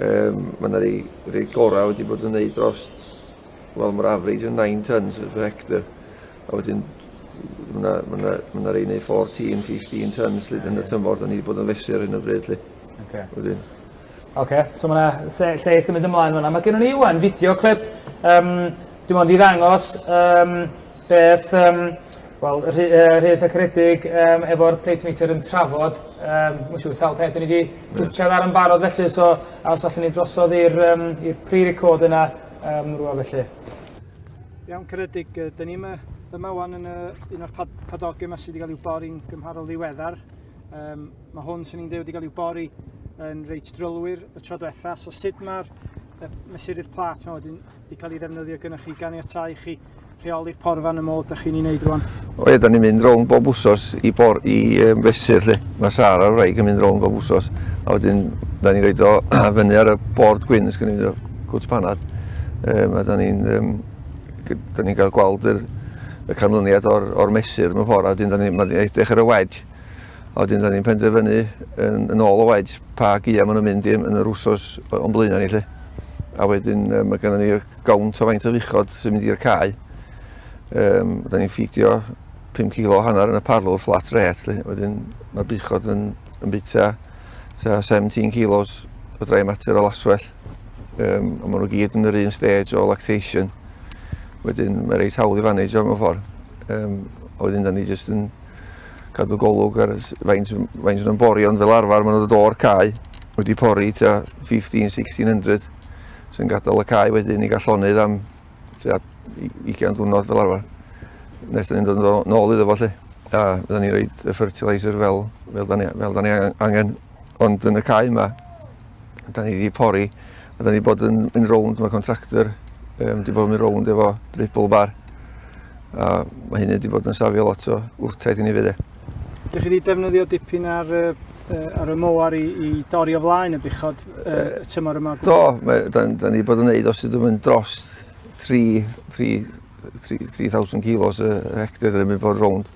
Mae yna rei gorau wedi bod yn neud dros, wel mae'r average yn 9 tons per hectare, a wedyn mae yna rei neu 14-15 tons yn y tymor, da ni wedi bod yn fesur yn y bryd. Oce, so mae yna lle sy'n mynd ymlaen fyna. Mae gennym ni wan fideoclip, dwi'n mynd i ddangos beth, wel, Rhys a Credig efo'r plate meter yn trafod, mae'n siŵr sawl peth ni wedi gwtchad ar yn barod felly, so a os allan ni drosodd i'r pre-record yna rwan felly. Iawn Credig, dyn ni yma wan yn un o'r padogi yma sydd wedi cael i'w bori'n gymharol ddiweddar. Mae hwn sy'n ni'n dweud wedi cael i'w bori yn reit drylwyr y tro diwetha, so sut mae'r mesurydd plat yma wedi cael ei ddefnyddio gynnwch chi ganiatáu chi rheoli'r porfa yn y modd ydych chi'n ei wneud rwan? O ie, da ni'n mynd rownd bob wsos i fesur lle. Mae Sara o'r wraig yn mynd rownd bob wsos, a wedyn da ni'n rhaid o fyny ar y bord gwyn ys gwneud o gwt panad. Da ni'n cael gweld y canlyniad o'r mesur mewn ffordd, a wedyn da ni'n edrych ar y wedge. A wedyn da ni'n penderfynu yn ôl o wedge pa gia maen nhw'n mynd yn yr wsos o'n blaenau ni lle. A wedyn mae gennym ni'r gawnt o faint o fuchod sy'n mynd i'r cae. Da ni'n ffidio 5 kg hanner yn y parlwr flat rate lle. Wedyn mae'r buchod yn bita 17 kilos o drai mater o laswell. A maen nhw gyd yn yr un stage o lactation. Wedyn mae'n reit hawl i fanage o mewn ffordd. A wedyn da ni jyst yn cadw golwg ar faint nhw'n bori, ond fel arfer maen nhw'n dod o'r cae wedi pori ta 15-1600 sy'n gadael y cae wedyn i gallonydd am 20 diwrnod fel arfer. Nes da ni'n dod nôl iddo fo lle. A da ni'n rhaid y fertilizer fel da ni angen. Ond yn y cae yma, da ni wedi pori, a da ni bod yn mynd rownd, mae'r contractor wedi bod yn mynd rownd efo dribble bar. A mae hynny wedi bod yn safio lot o wrtaith i ni fyd. Ydych chi wedi defnyddio dipyn ar y mowar i dorri o flaen y buchod y tymor yma? Do, da ni bod yn neud os ydym yn dros 3,000 kilos y hectare ddim yn bod rownd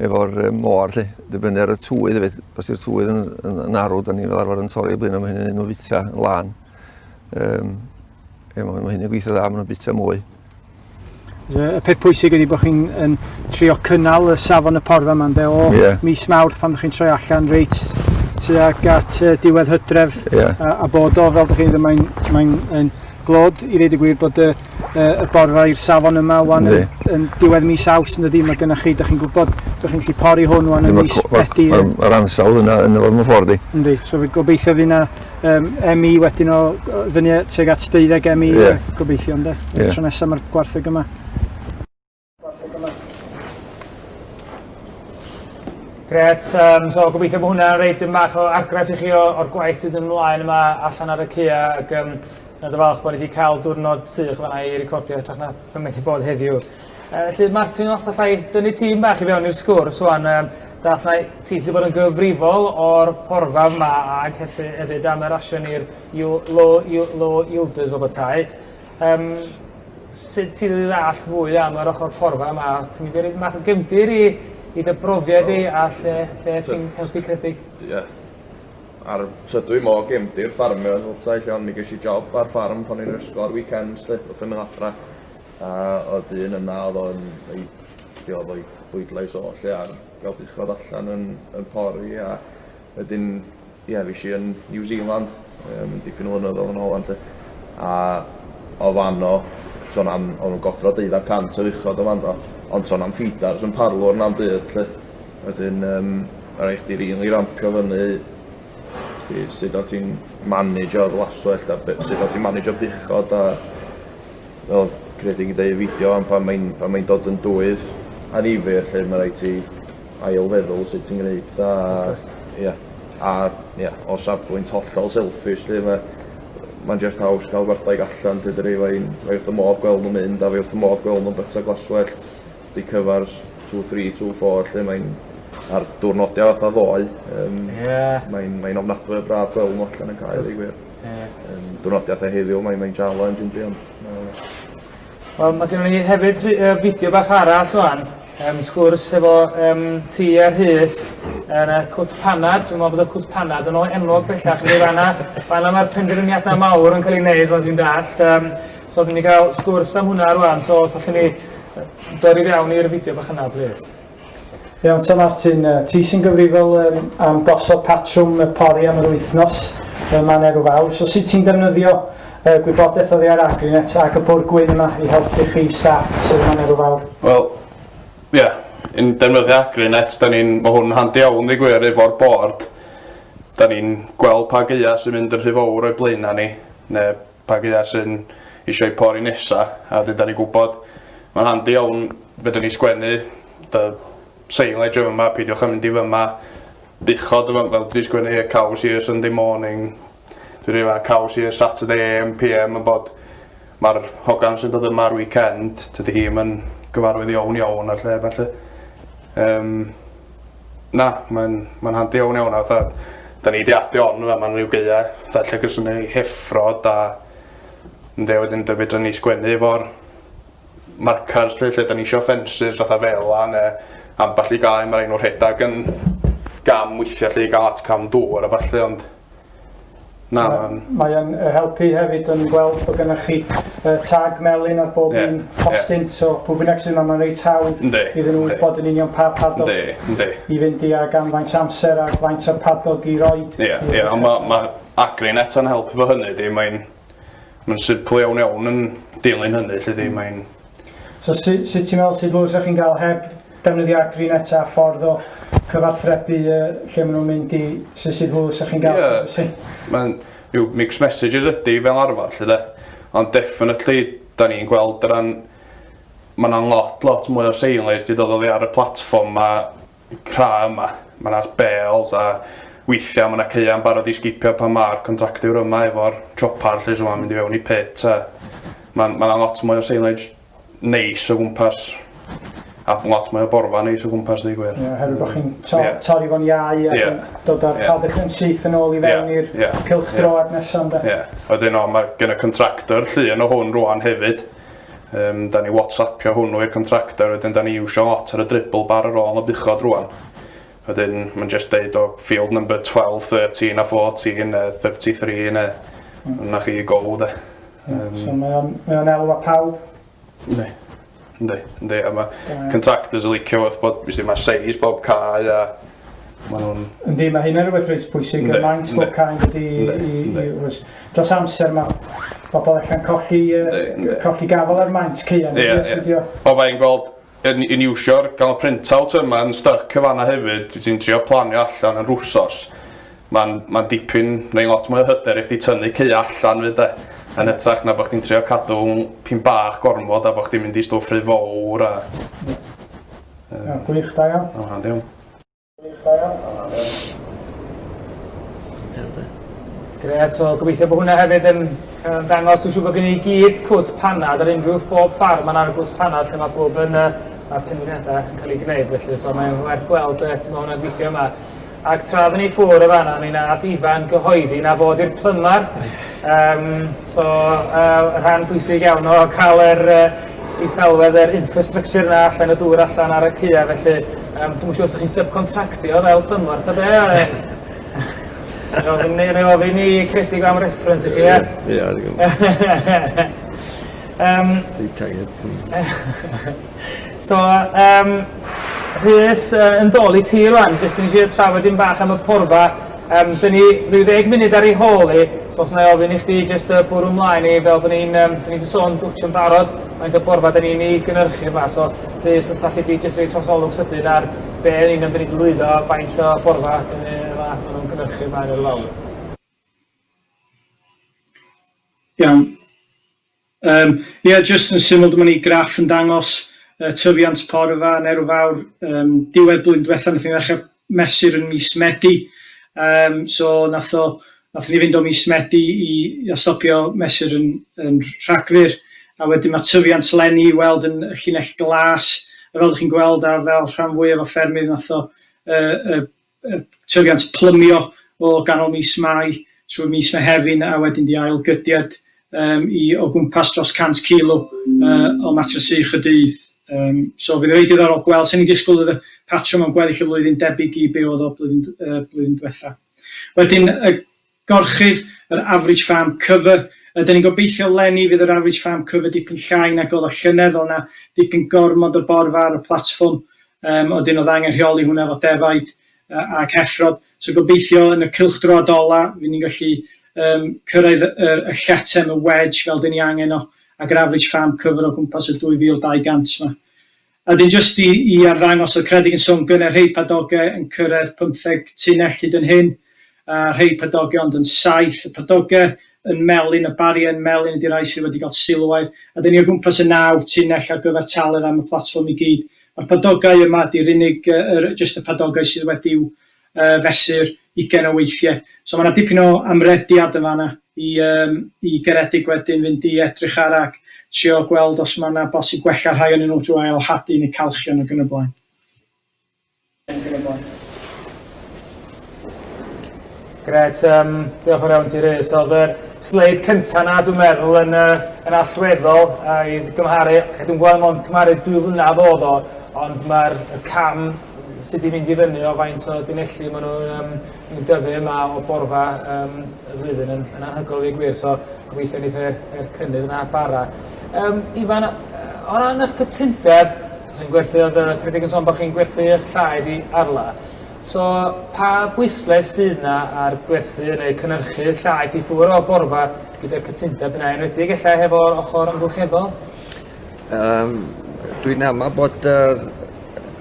efo'r mowar lle. Dibynnu ar y twydd hefyd. Os yw'r twydd yn arw, da ni fel arfer yn torri blaen, mae hynny'n nhw fita yn lan. Mae hynny'n gweithio dda, mae nhw'n bita mwy. Y peth pwysig ydy bod chi'n trio cynnal y safon y porfa yma o mis Mawrth pan ydych chi'n troi allan reit tuag at diwedd Hydref a bod o, fel ydych chi ddim, mae'n glod i ddeud y gwir bod y borfa i'r safon yma wan yn diwedd mis Awst yn dydi, mae gennych chi, ydych chi'n gwybod, ydych chi'n gallu pori hwn wan yn mis Medi. Mae'r ansawdd yna yn y ffordd i. Yndi, so fi gobeithio fi na ME wedyn o fyny tuag at 12 ME gobeithio ynde. Tro nesaf mae'r gwartheg yma. Gret, so gobeithio bod hwnna'n reid yn bach o argraff i chi o'r gwaith sydd yn ymlaen yma allan ar y Cia ac na dyfalch bod ni wedi cael diwrnod sych fan'na i recordio trach na beth i bod heddiw. Felly Martin, os allai dynnu tîm bach i fewn i'r sgwrs wan, allai ti wedi bod yn gyfrifol o'r porfa yma ag hefyd am yr asiwn i'r low yielders fel bethau. Sut ti wedi ddall fwy am yr ochr porfa yma? Ti'n mynd i roed bach o gefndir i dy brofiad i a lle ti'n helpu credu? Ie. Ar sydw i mo gefndir ffarmio yn Wlta, lle ond mi ges i job ar ffarm pan i'n ysgol ar weekends, wrth yn mynd adra. A o dyn yna oedd o'n bwydlais o lle ar gael dichod allan yn pori a wedyn, ie, fes i yn New Zealand, dipyn o flynyddoedd yn ôl lle. A o fanno, o'n nhw'n godro 1200 o ddichod o fanno, ond o'n am ffidars yn parlwr na'n byd lle. Wedyn, ar eich di rili rampio fyny sut o ti'n manage o ddlaswell a sut o ti'n manage o bichod a fel credig i ddeu fideo am pan mae'n dod yn dwydd anifir lle mae rhaid ti ail feddwl sut ti'n gwneud a o safbwynt hollol selfish lle mae'n just haws cael gwartheg allan lle dyri fe wrth y modd gweld nhw'n mynd a fe wrth y modd gweld nhw'n byta glaswell di cyfars 2-3, 2-4 lle mae'n ar diwrnodiau fatha ddoe, mae'n ofnadwy o braf gweld nhw allan yn cael ei gwir. Diwrnodiau fatha heddiw, mae'n challenge yn di. Wel, mae gennym ni hefyd fideo bach arall rwan, sgwrs efo ti ar Rhys yn y Cwt Panad. Dwi'n meddwl bod y Cwt Panad yn ôl enwog bellach yn ei fanna mae'r penderfyniadau mawr yn cael ei wneud fel dwi'n dallt. So, dwi'n ni gael sgwrs am hwnna rwan, so os allwn ni dod i fewn i'r fideo bach yna, please. Iawn, ta Martin, ti sy'n gyfrifol am gosod patrwm y pori am yr wythnos yma'n Erw Fawr. So sut ti'n defnyddio gwybodaeth oddi ar Agrinet ac y bwrdd gwyn yma i helpu chi staff sydd yma'n Erw Fawr? Wel, ie, yn defnyddio Agrinet, mae hwn handi iawn i gwir efo'r bord. Da ni'n gweld pa geia sy'n mynd yn rhy fawr o'i blaena ni, neu pa geia sy'n eisiau pori nesa, a da ni'n gwybod mae'n handi iawn fydden ni sgwennu seilage yma, peidiwch yn mynd i fyma, bichod fel dwi'n sgwennu caws i'r Sunday morning, dwi'n rhaid caws i'r Saturday AM, PM, yn bod mae'r hogan sy'n dod yma ar weekend, tydi hi yn gyfarwydd iawn ar lle felly. Na, mae'n handi iawn a da ni wedi adio on mae'n rhyw geia, lle gysyn ni heffrod a wedyn fedrwn ni sgwennu efo'r marcars lle da ni eisiau ffensys fatha fela neu amball i gael mae'r un o'r rhedag yn gam weithiau lle i gael atcam dŵr a falle ond na mae'n helpu hefyd yn gweld bod gennych chi tag melyn ar bob un postyn so pwy bynnag sydd yma'n reit hawdd iddyn nhw bod yn union pa padog i fynd i ag am faint amser a faint o'r padog i roed Ie, ond mae Agrinet yn helpu fo hynny di mae'n sirpl iawn yn dilyn hynny lle di mae'n So sut ti'n meddwl sydd lwys ych chi'n cael heb defnyddio Agrinet a ffordd o cyfarthrebu lle maen nhw'n mynd i sydd lwys ych chi'n gael? Mae'n mixed messages ydy fel arfer lle de. Ond definitely da ni'n gweld mae'n lot mwy o seilers di dod oddi ar y platform a cra yma. Mae'n bales a weithiau mae'n ceia yn barod i sgipio pan mae'r contractiwr yma efo'r chopar lle so mae'n mynd i fewn i pit. Mae'n lot mwy o seilers neis o gwmpas a lot mwy o borfa neis o gwmpas di gwir. Herwydd bod chi'n torri fo'n iau a dod ar padach yn syth yn ôl i fewn i'r cylchdroad nesaf. Wedyn mae gen y contractor llun o hwn rwan hefyd. Da ni whatsappio hwnnw i'r contractor, wedyn da ni iwsio lot ar y dribble bar ar ôl y buchod rwan. Wedyn mae'n just deud o field number 12, 13 a 14, 33 neu yna chi go de. So mae'n elw a pawb? Yndi, a mae contractors yn licio wrth bod mae seis bob cae a Yndi, mae hynny'n rhywbeth reit pwysig. Y maint bob kind ydi, dros amser mae bobl allan colli gafel ar maint ceian. O fe'n gweld yn iwsio'r gael y print-out yma yn styc cyfanna hefyd, ti'n trio planio allan yn rwsos. Mae'n dipyn, neu'n lot mwy o hyder i chdi tynnu cei allan fyd e. Yn etrach na bod chdi'n trio cadw pyn bach gormod a bod chdi'n mynd i stwff rhy fawr a... Gwych, da iawn. O, handi iawn. Gret, so gobeithio bod hwnna hefyd yn dangos, dwi'n siŵr bod gen i gyd cwt panad ar unrhyw bob ffarm mae'n ar y cwt panad lle mae bob yn penderfynadau yn cael ei gwneud felly, so mae'n werth gweld ti'n ma hwnna'n gweithio yma. Ac tra oedden ni ffwr o fanna, mi nath Ifan gyhoeddi na fod i'r plymar. So, rhan bwysig iawn o cael i salwedd yr infrastructure yna allan y dŵr allan ar y cea, felly dwi'n siŵr os ydych chi'n subcontractio fel plymar, ta be? Neu ofyn i credig am reference i chi, ie? Ie, So, Rhys, yn dol i ti rwan, jyst dwi'n eisiau trafod un bach am y porfa. Dyn ni rhyw 10 munud ar ei hôl i, so os na i ofyn i chdi jyst bwrw ymlaen i fel dyn ni'n sôn dwtch yn barod, mae'n y porfa dyn ni'n ei gynhyrchu yma, so Rhys, os allu di jyst rhoi trosolwg sydyn ar be yn union dyn ni'n lwyddo faint o porfa dyn ni'n gynhyrchu ymlaen o'r lawr. Iawn. Jyst yn syml, dyma ni graff yn dangos tyfiant porfa yn Erw Fawr. Diwedd blwyddyn diwethaf nath ni ddechrau mesur yn mis Medi. So nath ni fynd o mis Medi i stopio mesur yn Rhagfyr. A wedyn mae tyfiant leni i weld yn y llinell glas. A fel ydych chi'n gweld a fel rhan fwyaf o ffermydd nath o tyfiant plymio o ganol mis Mai trwy mis Mehefin a wedyn di ail gydiad o gwmpas dros 100 kilo o mater sych y dydd. So fydd rhaid diddorol gweld, sy'n ni'n disgwyl y patrwm am gweddill y flwyddyn debyg i be oedd o blwyddyn diwetha. Wedyn, gorchydd yr average farm cover. Dyn ni'n gobeithio leni fydd yr average farm cover dipyn llai nag oedd o llynedd, oedd na dipyn gormod o borfa ar y platfform. Oedden oedd angen rheoli hwnna efo defaid ac effrod. So gobeithio yn y cylchdroad ola, fydd ni'n gallu cyrraedd y lletem, y wedge fel dyn ni angen o, ac yr average farm cover o gwmpas y 2200 yma. A dyn jyst i arddangos o credig yn sôn gyda rhai padogau yn cyrraedd 15 tunnell hyd yn hyn, a rhai padogau ond yn 7. Y padogau yn melyn, y bariau yn melyn ydy'r rai sydd wedi cael silwair, a dyn ni o gwmpas y 9 tunnell ar gyfer taledd am y platfform i gyd. Mae'r padogau yma ydy'r unig, jyst y padogau sydd wedi'w fesur 20 o weithiau. So mae yna dipyn o amrediad yn fanna i garedig wedyn fynd i edrych ar ac trio gweld os mae yna bosib gwella rhai yn nhw drwy ailhadu neu calchion ac yn y blaen. Gret, diolch yn iawn ti Rhys. Oedd y sleid cyntaf na dwi'n meddwl yn allweddol i gymharu, dwi'n gweld mond cymharu 2 flynedd oedd o, ond mae'r cam sydd wedi mynd i fyny o faint o dinelli maen nhw'n dyfu yma o borfa y flwyddyn yn anhygoel i gwir, so gobeithio wneud yr cynnydd yna bara. Ifan, o ran eich cytundeb, chi'n gwerthu, oedd y credig yn sôn bod chi'n gwerthu eich llaeth i Arla, so pa bwysles sydd yna ar gwerthu neu cynnyrchu llaeth i ffwr o borfa gyda'r cytundeb yna, enwedig efallai hefo'r ochr amgylcheddol? Dwi'n ama bod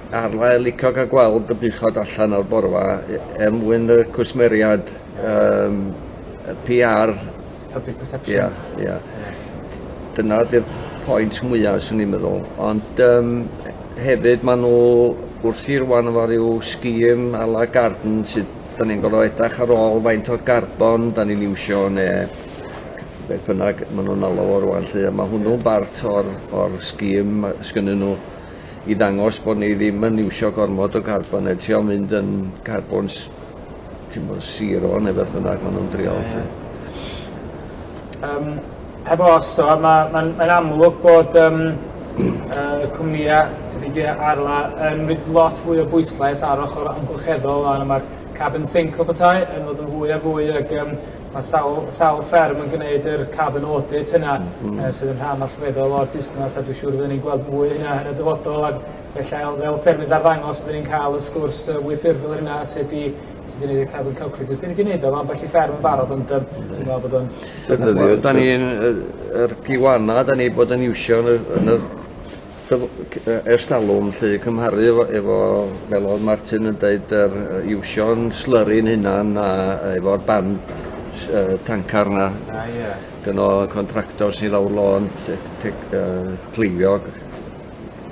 Arla licio cael gweld y buchod allan o'r borfa mwyn y cwsmeriad PR. Public perception. Ia. Dyna ydy'r pwynt mwyaf swn i'n meddwl. Ond hefyd maen nhw wrth i'r wan efo rhyw sgîm a la garden sydd da ni'n gorfod edrych ar ôl faint o'r garbon da ni'n iwsio neu beth bynnag maen nhw'n alw o'r wan lly. Mae hwnnw'n bart o'r sgîm sgynnyn nhw i ddangos bod ni ddim yn iwsio gormod o carbon neu trio mynd yn carbons zero neu beth bynnag maen nhw'n drio. Heb os, mae'n amlwg bod cwmnïau tebyg Arla yn rhaid lot fwy o bwyslais ar ochr amgylcheddol, a mae'r carbon sink o bethau yn dod yn fwy a fwy, ac ma sawl fferm yn gwneud yr carbon audit yna sydd yn rhan allweddol o'r busnes a dwi'n siŵr byddwn ni'n gweld mwy yna yn y dyfodol ac felly fel ffermydd arddangos byddwn ni'n cael y sgwrs mwy ffurfiol yna sydd wedi gwneud y carbon calculators. Byddwn ni'n gwneud o, mae'n felly fferm yn barod ond dwi'n meddwl bod o'n... Da ni'n yr giwana, da ni bod yn iwsio yn yr erstalwm lle cymharu efo fel oedd Martin yn dweud iwsio'n slurry'n hunan a efo'r band tancar na gyno contractors i lawr lôn clifio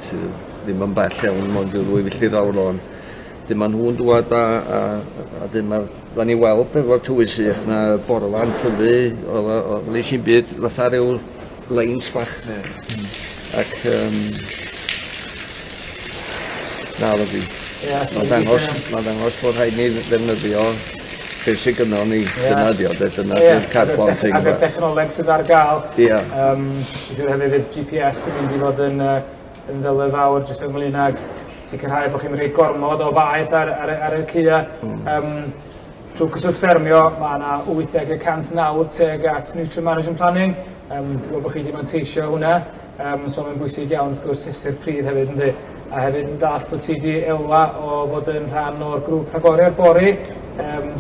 sydd ddim yn bell iawn ond 2 filltir lawr lôn. Dim ma'n nhw'n dŵad a dim da ni weld efo'r tywy sych na borfan tyfu o leis i'n byd fatha ryw leins bach ac na dwi ma' dangos bod rhaid ni ddefnyddio beth sydd gynno ni defnyddio dyna'r carbon thing ac y dechnoleg sydd ar gael dwi'n hefyd fydd GPS yn mynd i fod yn ddyled fawr jyst ynglyn ag sicrhau bod chi'n rhoi gormod o faeth ar y cia trwy cyswllt ffermio mae yna 80% at nutrient management planning dwi'n gwybod bod chi wedi manteisio hwnna so mae'n bwysig iawn wrth gwrs testio'r pridd hefyd ynddi a hefyd yn dall bod ti wedi elwa o fod yn rhan o'r grŵp rhagori ar bori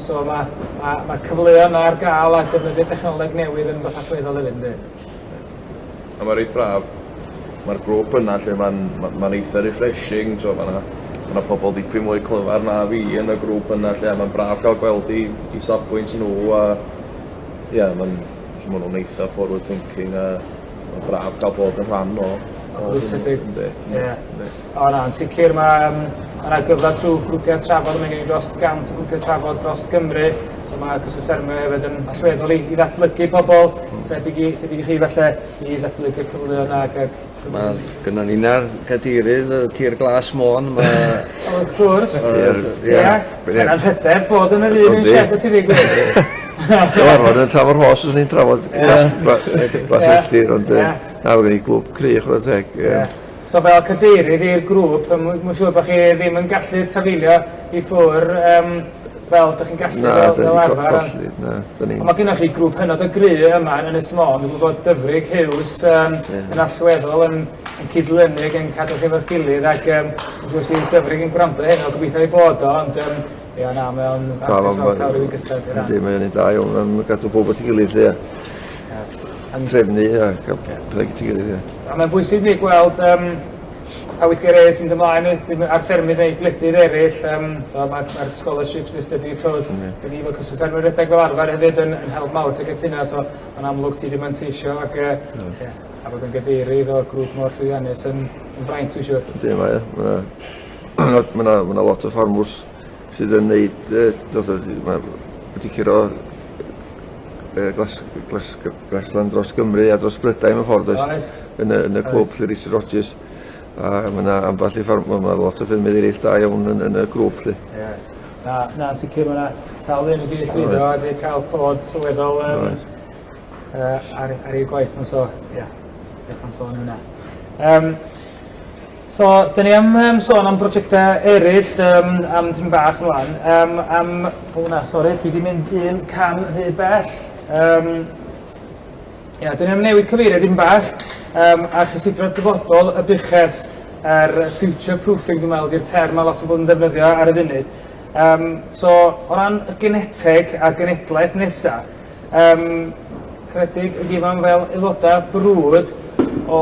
so mae cyfleoedd yna ar gael a defnyddio technoleg newydd yn fath allweddol hefyd ynddi. A mae'n reit braf, mae'r grŵp yna lle mae'n eitha refreshing, so mae pobl dipyn mwy clyfar na fi yn y grŵp yna lle mae'n braf gael gweld i safbwynt nhw a mae nhw'n eitha forward thinking a mae'n braf gael bod yn rhan o grŵp tebyg. O na, yn sicr mae yna gyfle trwy grwpiau trafod, mae'n gen i dros 100 o grwpiau trafod dros Gymru, so mae cyswllt ffermio hefyd yn allweddol i ddatblygu pobl, tebyg i chi falle i ddatblygu cyfleoedd yna. Mae gynno ni na'r cadeirydd, y tir glas môn. Wrth gwrs, yna'n rhedeg bod yn yr un sied o ti ddigwydd. Rwan yn tafod hos os ni'n trafod glas uchdir, ond na fe gen i glwb crych o'r teg. So fel cadeirydd i'r grŵp, mae'n siŵr bod chi ddim yn gallu tafilio i ffwr fel ydych chi'n gallu fel arfer. Ond mae gennych chi grŵp hynod o gry yma yn Ynys Môn, dwi'n gwybod Dyfrig, Hughes yn allweddol yn cydlynu yn cadw chi fo'ch gilydd ac dwi'n siŵr sydd Dyfrig yn gwrando hyn o gobeithio i bod o, ond na, mae'n artist fel cael rhywun gystad. Mae'n un da iawn am gadw bob at ei gilydd lle. Trefnu a cael pethau at ei gilydd. Mae'n bwysig ni gweld a weithgarau sy'n ymlaen ar ffermydd neu gledydd eraill, mae'r scholarships neu study tours, dyn ni fel cyswllt ffermwyr redeg fel arfer hefyd yn help mawr teg at hynna, so mae'n amlwg ti ddim yn teisio ac a bod yn gadeirydd o'r grŵp mor llwyddiannus yn fraint dwi'n siŵr. Ydy, mae lot o ffarmwrs sydd yn neud, wedi curo glaslan dros Gymru a dros Brydain mewn ffordd yn y clwb lle Richard Rogers. A mae yna amball i ffarm, mae lot o ffilmydd eraill da iawn yn y grŵp lle. Na, yn sicr mae yna sawl un wedi llwyddo a wedi cael clod sylweddol ar ei gwaith nhw, so diolch am sôn hwnna. So, dyn ni am sôn am brosiectau eraill am tîm bach ymlaen. Sori, dwi wedi mynd un cam rhy bell. Dyn ni am newid cyfeiriad tîm bach a chysidro'r dyfodol y byches future proofing, dwi'n meddwl, di'r term mae lot o bod yn defnyddio ar y funud. So, o ran y geneteg a genedlaeth nesaf, credig y gyfan fel aelodau brwd o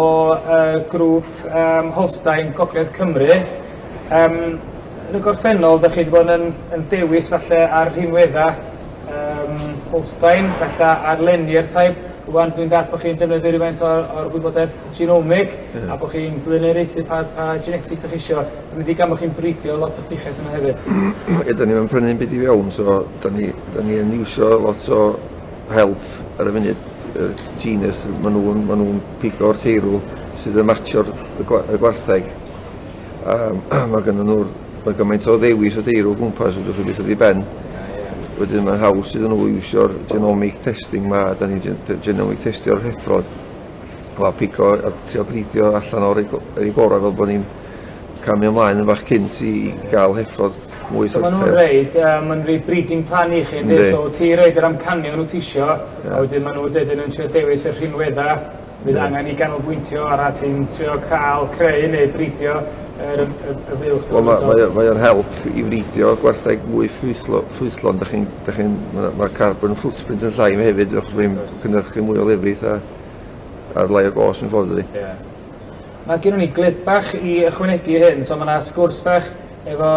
grŵp Holstein Gogledd Cymru. Yn y gorffennol, ydych chi wedi bod yn dewis falle ar rhinweddau Holstein, falle ar lenni'r taib. Rwan dwi'n dall bod chi'n defnyddio rhywfaint o'r gwybodaeth genomig a bod chi'n blaenoriaethu pa genetig ydych chi eisiau. Dwi'n mynd i gan bod chi'n bridio lot o'ch byches yna hefyd. Da ni'n prynu'n byd i fewn, so da ni'n iwsio lot o help ar y funud. Genus, maen nhw'n pigo'r teirw sydd yn matcho'r gwartheg. Mae gennyn nhw'r gymaint o ddewis o teirw gwmpas wrth i beth ydi ben. Wedyn mae'n haws iddyn nhw iwsio'r genomic testing ma, da ni genomic testio'r heffrod. A pigo a trio bridio allan o'r ei gorau fel bod ni'n camu ymlaen yn fach cynt i gael heffrod mwy So maen nhw'n reid, maen nhw'n breeding plan i chi, ynddi? Yndi. So ti reid yr amcanion nhw tisio, a wedyn maen nhw wedyn yn trio dewis y rhinwedda, fydd angen i ganolbwyntio ar a ti'n trio cael creu neu bridio y fuwch. Wel, mae o'n help i fridio gwartheg mwy ffrwythlon. Mae'r carbon footprint yn llai hefyd, wrth dwi'n cynhyrchu mwy o lefrith a'r lai o gos yn ffordd ydi. Mae gen ni glip bach i ychwanegu hyn, so mae yna sgwrs bach efo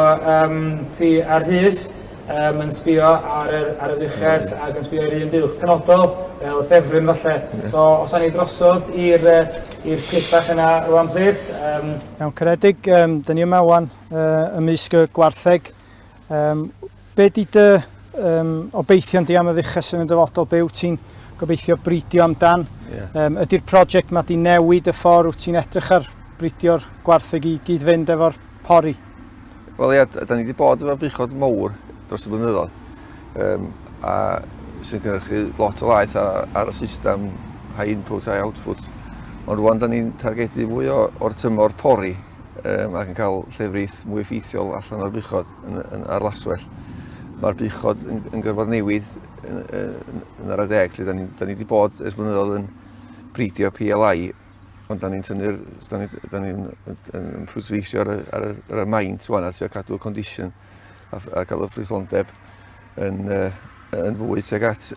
ti ar hys yn sbio ar y dduches ac yn sbio ar un buwch penodol fel ffefryn falle. So os a'n ni drosodd i'r clip bach yna rwan plîs. Iawn, Caredig, dyn ni yma wan ymysg y gwartheg. Be di dy obeithion di am y dduches yn y dyfodol? Be wyt ti'n gobeithio bridio amdan? Ydy'r prosiect yma di newid y ffordd wyt ti'n edrych ar bridio'r gwartheg i gyd-fynd efo'r pori? Wel ia, da ni wedi bod efo beichod mawr dros y blynyddoedd, a sy'n cynhyrchu lot o laeth ar y system high input, high output. Ond rwan da ni'n targedu fwy o'r tymor pori ac yn cael llefrith mwy effeithiol allan o'r beichod ar laswell. Mae'r beichod yn gyfer newid yn yr adeg, lle da ni wedi bod ers blynyddoedd yn bridio PLI, ond da ni'n pwysleisio ar y maint wan a trio cadw'r condition a cael y ffrwythlondeb yn fwy tuag at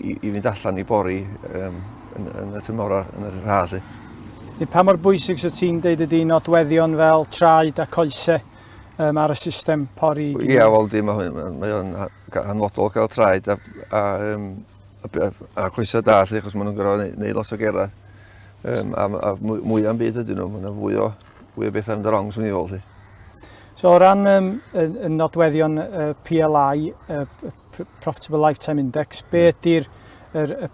i fynd allan i bori yn y tymor yn yr rhad. Pa mor bwysig sy'n ti'n deud ydy nodweddion fel traed a coesau ar y system pori? Ia, wel, mae o'n hanfodol cael traed a coesau da, achos maen nhw'n gorfod neud lot o gerdded. A mwy am byd ydyn nhw, mae'n fwy o bethau yn dy rong swn i fol. So o ran y nodweddion PLI, Profitable Lifetime Index, be ydy'r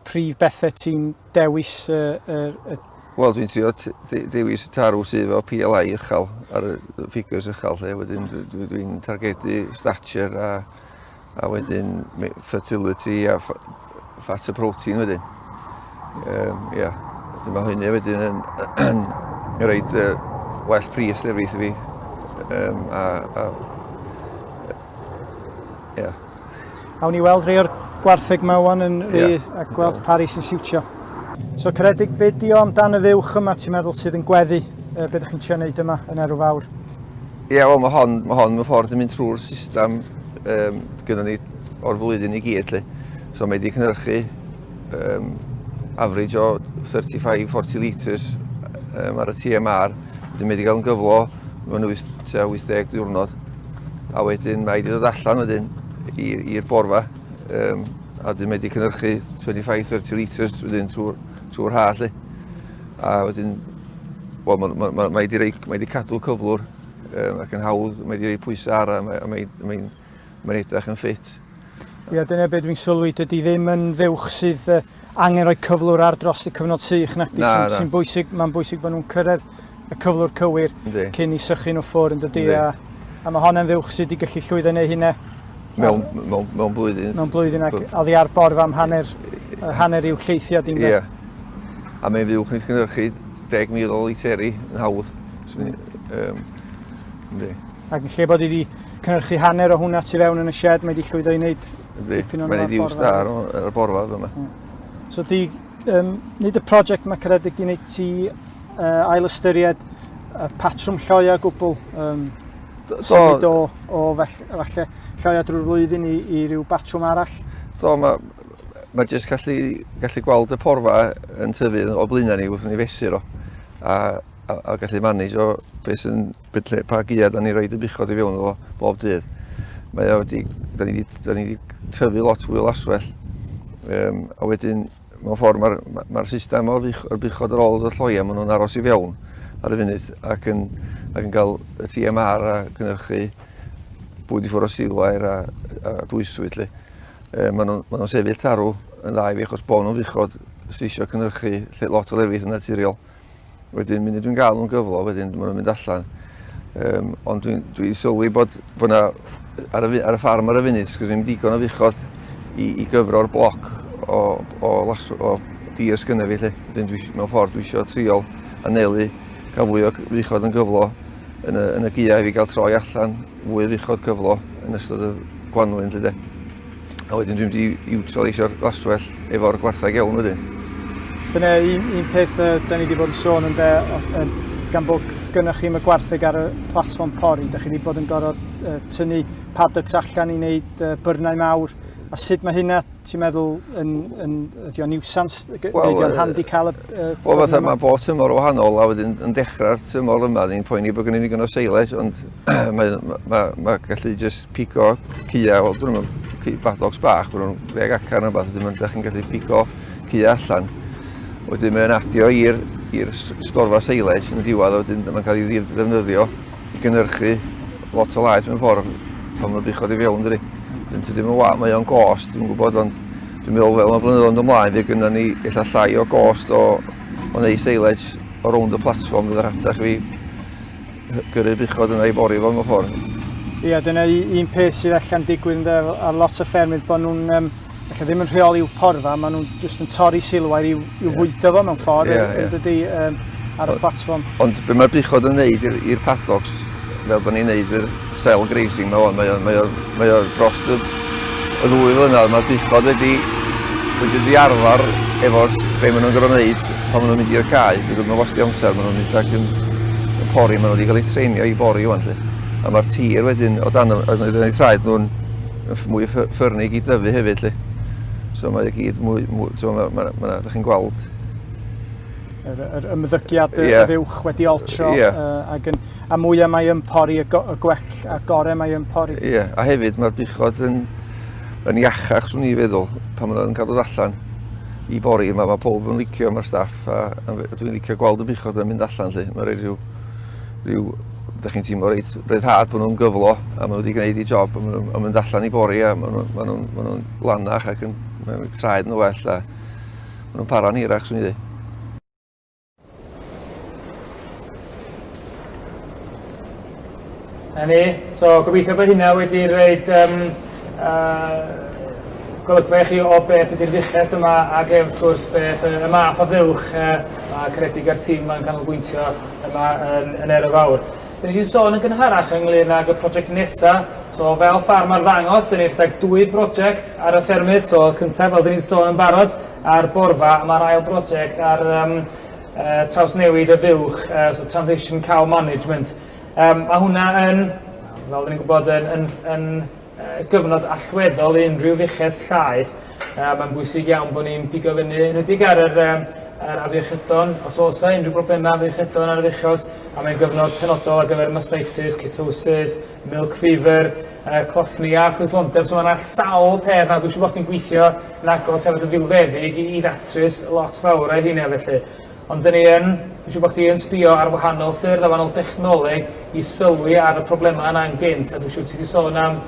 prif bethau ti'n dewis? Wel, dwi'n trio dewis y tarw sydd o PLI uchel ar y ffigurs uchel, lle wedyn dwi'n targedu stature a wedyn fertility a fat a protein wedyn. Ia, mae hynny wedyn yn rhaid well pris lefrith i fi. Ia. Awn ni weld rhai o'r gwartheg yma wan a gweld pari sy'n siwtio. So Caredig, be di o amdan y fuwch yma ti'n meddwl sydd yn gweddi? Be ydych chi'n trio wneud yma yn Erw Fawr? Ie, wel, mae hon mewn ffordd yn mynd trwy'r system gyda ni o'r flwyddyn i gyd. So mae wedi cynhyrchu average o 35-40 litres ar y TMR. Wedyn mae wedi cael yn gyflo mewn 80 diwrnod. A wedyn mae wedi dod allan wedyn i'r borfa. A wedyn mae wedi cynhyrchu 25-30 litres wedyn trwy'r had. A wedyn, wel, mae wedi cadw cyflwr ac yn hawdd, mae wedi rhoi pwysau ar a mae'n edrych yn ffit. Ie, dyna beth dwi'n sylwi, dydy ddim yn fuwch sydd angen rhoi cyflwr ar dros y cyfnod sych nacdi, sy'n bwysig, mae'n bwysig bod nhw'n cyrraedd y cyflwr cywir cyn i sychu nhw ffwr yn dydy, a mae honna'n fuwch sydd wedi gallu llwyddo neu hynna mewn blwyddyn. Mewn blwyddyn, ac oddi ar borfa am hanner i'w lleithiad i'n Ie, a mae'n fuwch yn cynhyrchu 10,000 o literi yn hawdd. Ac yn lle bod wedi cynhyrchu hanner o hwnna tu fewn yn y shed, mae wedi llwyddo i wneud dipyn o'n borfa. Mae'n iws da ar y borfa yma. So nid y prosiect mae Caredig di wneud ti ail ystyried patrwm lloia gwbl symud o falle lloia drwy'r flwyddyn i ryw batrwm arall? Do, mae jyst gallu gweld y porfa yn tyfu o blaenau ni wrth ni fesur o. A gallu manage o beth pa gia da ni roed y bichod i fewn o bob dydd. Da ni wedi tyfu lot fwy o laswell. A wedyn, mewn ffordd, mae'r system o'r bichod ar ôl y lloia, maen nhw'n aros i fewn ar y funud ac yn cael y TMR a cynhyrchu bwyd i ffwrdd o silwair a dwyswyd. Maen nhw'n sefyll tarw yn dda i fi achos bod nhw'n bichod sydd eisiau cynhyrchu lot o lefrith yn naturiol. Wedyn, munud dwi'n gael nhw'n gyflo, wedyn maen nhw'n mynd allan. Ond dwi'n sylwi bod yna ar y ffarm ar y funud, sgwrs ddim digon o fichod i gyfro'r bloc o dir sgynna fi. Mewn ffordd dwi eisiau triol anelu, cael fwy o fichod yn gyflo yn y gia i fi gael troi allan fwy o ddichod cyflo yn ystod y Gwanwyn, lly de. A wedyn dwi'n wedi utileisio'r glaswell efo'r gwartheg iawn wedyn. Dyna un peth da ni wedi bod yn sôn yn gan bod gynnwch chi'n y gwartheg ar y platfform pori, da chi wedi bod yn gorfod tynnu paddocks allan i wneud byrnau mawr. A sut mae hynna, ti'n meddwl, ydy o'n niwsans, neu ydy o'n handi cael y... Wel, fatha mae bob tymor o wahanol, a wedyn yn dechrau'r tymor yma, ni'n poeni bod gen i gyno seilage, ond mae gallu just pico cia, wel, dwi'n meddwl, paddocks bach, bod nhw'n 10 acar neu beth, dwi'n chi'n gallu pico cia allan. Wedyn mae'n adio i'r storfa seilage yn y diwedd, wedyn mae'n cael ei ddefnyddio i gynhyrchu lot o laeth mewn ffordd pan mae'n bichod i fewn, dydy. Mae o'n gost, dwi'n gwybod, ond dwi'n meddwl fel mae blynyddoedd ymlaen, fe gynna ni illa llai o gost o neud seilage o rownd y platfform fydd yr atach fi gyrru bichod yna i bori fo mewn ffordd. Ie, dyna un peth sydd allan digwydd ar lot o ffermydd bod nhw'n ddim yn rheoli i'w porfa, maen nhw'n just yn torri silwair i'w fwydo fo mewn ffordd ar y platfform. Ond be mae'r bichod yn neud i'r paddocks, fel bod ni'n neud yr cell grazing yma, mae o dros y 2 flynedd, mae'r bichod wedi arfer efo be maen nhw'n gorfod wneud pan maen nhw'n mynd i'r cae. Dwi'n meddwl wasti amser, maen nhw'n mynd ac yn pori, maen nhw wedi cael eu treinio i bori iwan. A mae'r tir wedyn, o dan y traed nhw'n mwy ffyrnig i dyfu hefyd. So mae gyd mwy, da chi'n gweld. Yr ymddygiad y fuwch wedi oltro, a mwyaf mae yn pori, y gwell a gorau mae yn pori. Ie, a hefyd mae'r bichod yn iachach, swn i feddwl, pan mae'n cael dod allan i bori. Mae pob yn licio, mae'r staff, a dwi'n licio gweld y bichod yn mynd allan. Mae rhyw, da chi'n teimlo ryddhad bod nhw'n gyflo, a maen nhw wedi gwneud eu job, a maen nhw'n mynd allan i bori, a maen nhw'n lanach ac yn traed nhw well, a maen nhw'n para'n hirach, swn i ddweud. So gobeithio bod hynna wedi rhaid golygfa chi o beth ydy'r ddiches yma ac wrth gwrs beth y math o fuwch a caredig ar tîm yn canolbwyntio yma yn Erw Fawr. Dyn ni wedi sôn yn gynharach ynglyn ag y prosiect nesaf. So fel Fferm ar ddangos, dyn ni'n 2 brosiect ar y ffermydd. So cyntaf, fel dyn ni'n sôn yn barod, ar borfa, a mae'r ail brosiect ar trawsnewid y fuwch, so Transition Cow Management. Mae hwnna yn, fel dyn ni'n gwybod, yn gyfnod allweddol i unrhyw ddiches llaeth. Mae'n bwysig iawn bod ni'n bigo fyny yn ydig ar yr afiechydon, os oes unrhyw broblemau afiechydon ar y ddichos, a mae'n gyfnod penodol ar gyfer mastitis, ketosis, milk fever, cloffni a ffrwytlondeb. So mae'n sawl peth na dwi'n siŵr bod chi'n gweithio yn agos efo dy filfeddig i ddatrys lot fawr ai hynny felly. Ond dyn ni dwi'n siŵr bod chi yn sbio ar wahanol ffyrdd a wahanol dechnoleg i sylwi ar y problemau yna'n gynt. A dwi'n siŵr ti wedi sôn am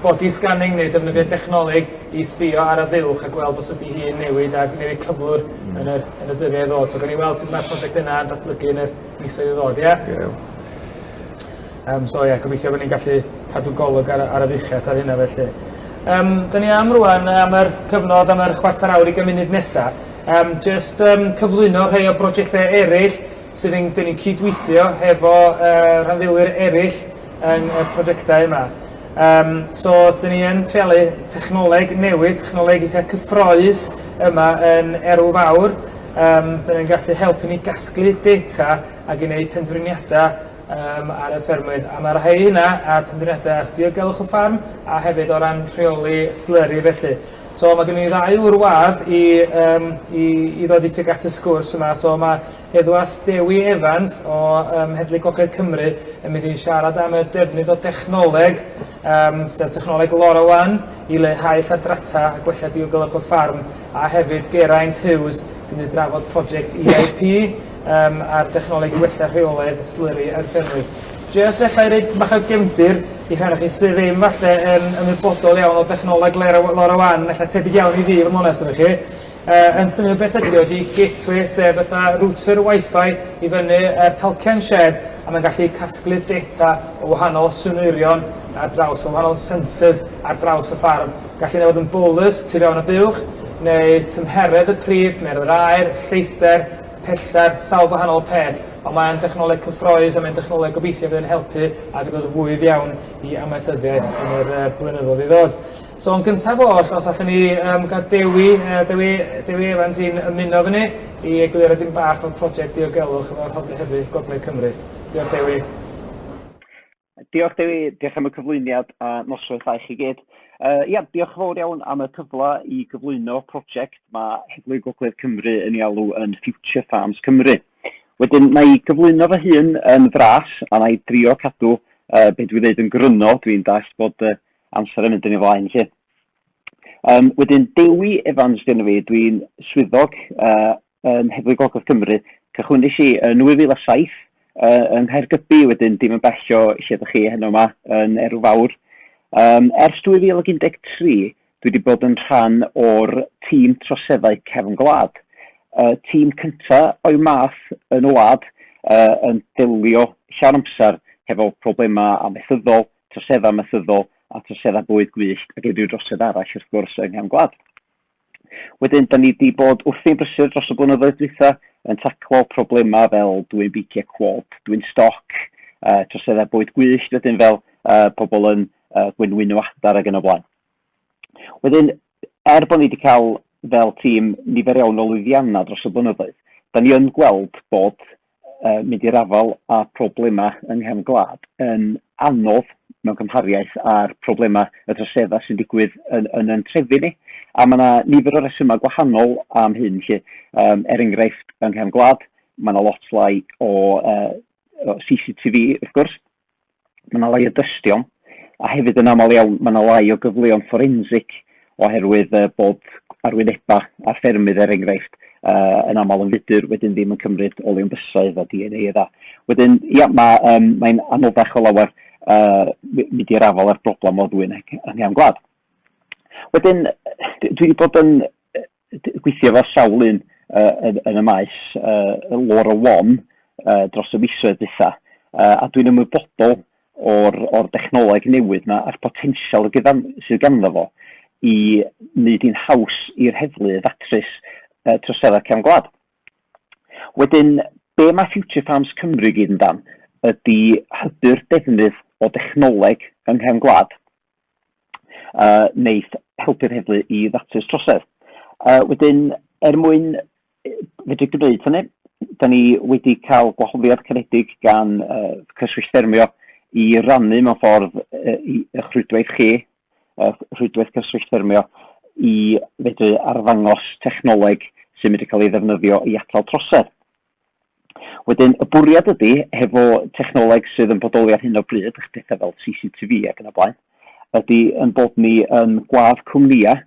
body scanning neu defnyddio dechnoleg i sbio ar y fuwch a gweld os ydy hi'n newid a newid cyflwr yn y dyddiau ddod. So gan i weld sut mae'r prosiect yna yn datblygu yn y misoedd i ddod, ie? So ie, gobeithio bod ni'n gallu cadw golwg ar y ddiches ar hynna felly. Dyn ni am rwan am yr cyfnod am yr 4 awr 20 munud nesaf. Just cyflwyno rhai o brosiectau eraill sydd ni'n cydweithio hefo rhanddewyr eraill yn y prosiectau yma. So, dyn ni yn treulu technoleg newydd, technoleg eitha cyffroes yma yn Erw Fawr. Dyn ni'n gallu helpu ni gasglu data ac i wneud penderfyniadau ar y ffermydd. A mae rhai hynna a penderfyniadau ar diogelwch y ffarm a hefyd o ran rheoli slurry felly. So mae gen i 2 ŵr wadd i ddod i tuag at y sgwrs yma. So mae Heddwas Dewi Evans o Heddlu Gogledd Cymru yn mynd i siarad am y defnydd o dechnoleg, sef technoleg LoRaWAN i leihau lladrata a gwella diogelwch y ffarm, a hefyd Geraint Hughes sy'n mynd i drafod prosiect EIP a'r dechnoleg i wella rheolaeth slurry ar ffermydd. Just felly i reid bach o gefndir i rhan chi sydd ddim falle yn ymwybodol iawn o dechnoleg LoRaWAN, efallai tebyg iawn i fi, fod yn onest efo chi. Yn symud beth ydy o di gateway sef fatha router Wi-Fi i fyny talcian shed, a mae'n gallu casglu data o wahanol synwyrion ar draws, o wahanol sensors ar draws y ffarm. Gallu newid yn bolus tu fewn y buwch, neu tymheredd y pridd, tymheredd yr aer, lleithder, pellter, sawl gwahanol peth. ond mae'n dechnoleg cyffroes a mae'n dechnoleg gobeithio fydd yn helpu ac yn dod yn fwy fiewn i amaethyddiaeth yn yr blynyddoedd i ddod. So yn gyntaf os allwn ni gael Dewi Evans i'n ymuno fyny i egluro dim bach o'r prosiect diogelwch efo'r Hybu Gogledd Cymru. Diolch Dewi. Diolch Dewi, diolch am y cyflwyniad a noswaith a i chi gyd. Diolch fawr iawn am y cyfle i gyflwyno prosiect mae Heddlu Gogledd Cymru yn ei alw yn Future Farms Cymru. Wedyn, na i gyflwyno fy hun yn fras a na i drio cadw beth dwi'n dweud yn gryno, dwi'n dallt bod amser yn mynd yn ei flaen lle. Wedyn, Dewi Evans dyn fi, dwi'n swyddog yn Heddlu Gogledd Cymru. Cychwynnais i yn 2007 yng Nghaergybi, wedyn dim yn bell o lle ydych chi heno yma yn Erw Fawr. Ers 2013, dwi wedi bod yn rhan o'r tîm troseddau cefn gwlad. Tîm cyntaf o'i math yn y wlad yn delio llawn amser hefo problemau amaethyddol, troseddau amaethyddol a troseddau bwyd gwyllt ac unrhyw drosedd arall wrth gwrs yng nghefn gwlad. Wedyn, da ni wedi bod wrthi'n brysur dros y blynyddoedd dwytha yn taclo problemau fel dwi'n beiciau quad, dwi'n stoc, troseddau bwyd gwyllt, wedyn fel pobl yn gwynwyn o adar ac yn y blaen. Wedyn, bod ni wedi cael fel tîm nifer iawn o lwyddiannau dros y blynyddoedd, da ni yn gweld bod mynd i'r afal a problemau yng nghefn gwlad yn anodd mewn cymhariaeth ar problemau y troseddau sy'n digwydd yn trefi ni. A mae yna nifer o resymau gwahanol am hyn lle. Enghraifft yng nghefn gwlad, mae yna lot lai o CCTV wrth gwrs, mae yna lai o dystion, a hefyd yn aml iawn mae yna lai o gyfleon fforensic oherwydd bod arwynebau a ffermydd enghraifft yn aml yn fudur wedyn ddim yn cymryd olew bysaidd a DNA edda. Wedyn, mae'n anoddach o lawer mynd i'r afal ar broblem o ddwy'n yng nghefn gwlad. Wedyn, dwi wedi bod yn gweithio fo sawl un yn y maes Laura One dros y misoedd dwytha, a dwi'n ymwybodol o'r dechnoleg newydd yna a'r potensial sydd ganddo fo i wneud i'n haws i'r heddlu ddatrys troseddau cefn gwlad. Wedyn, be mae Future Farms Cymru gyd yn dan ydy hybu'r defnydd o dechnoleg yng nghefn gwlad wneud helpu'r heddlu i ddatrys trosedd. Wedyn, mwyn fedru gwneud hynny, da ni wedi cael gwahoddiad caredig gan cyswllt ffermio i rannu mewn ffordd i rhwydwaith chi, rhwydwaith cyswllt ffermio, i fedru arddangos technoleg sy'n mynd i cael ei ddefnyddio i atal trosedd. Wedyn, y bwriad ydy, hefo technoleg sydd yn bodoli ar hyn o bryd, pethau fel CCTV ac yn y blaen, ydy yn bod ni yn gwadd cwmnia